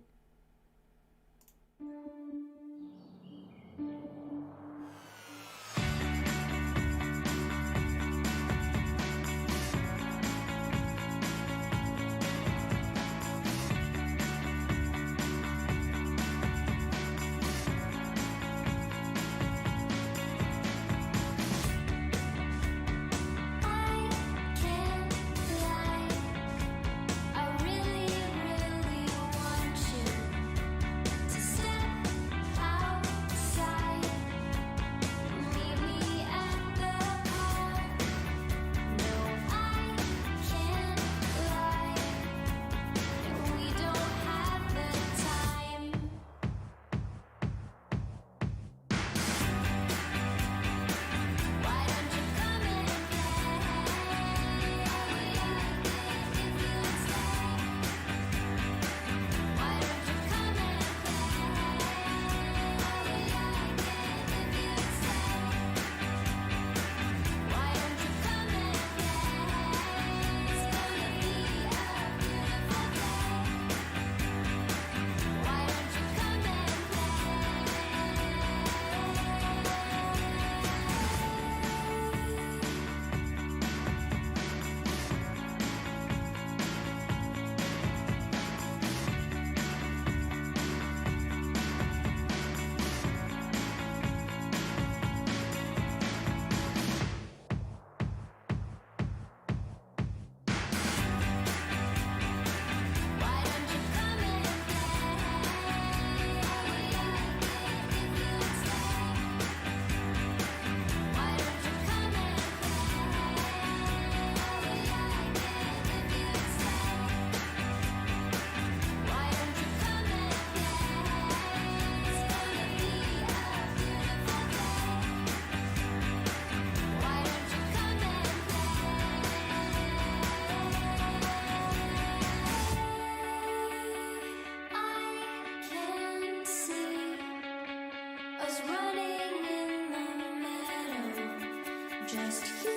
just you.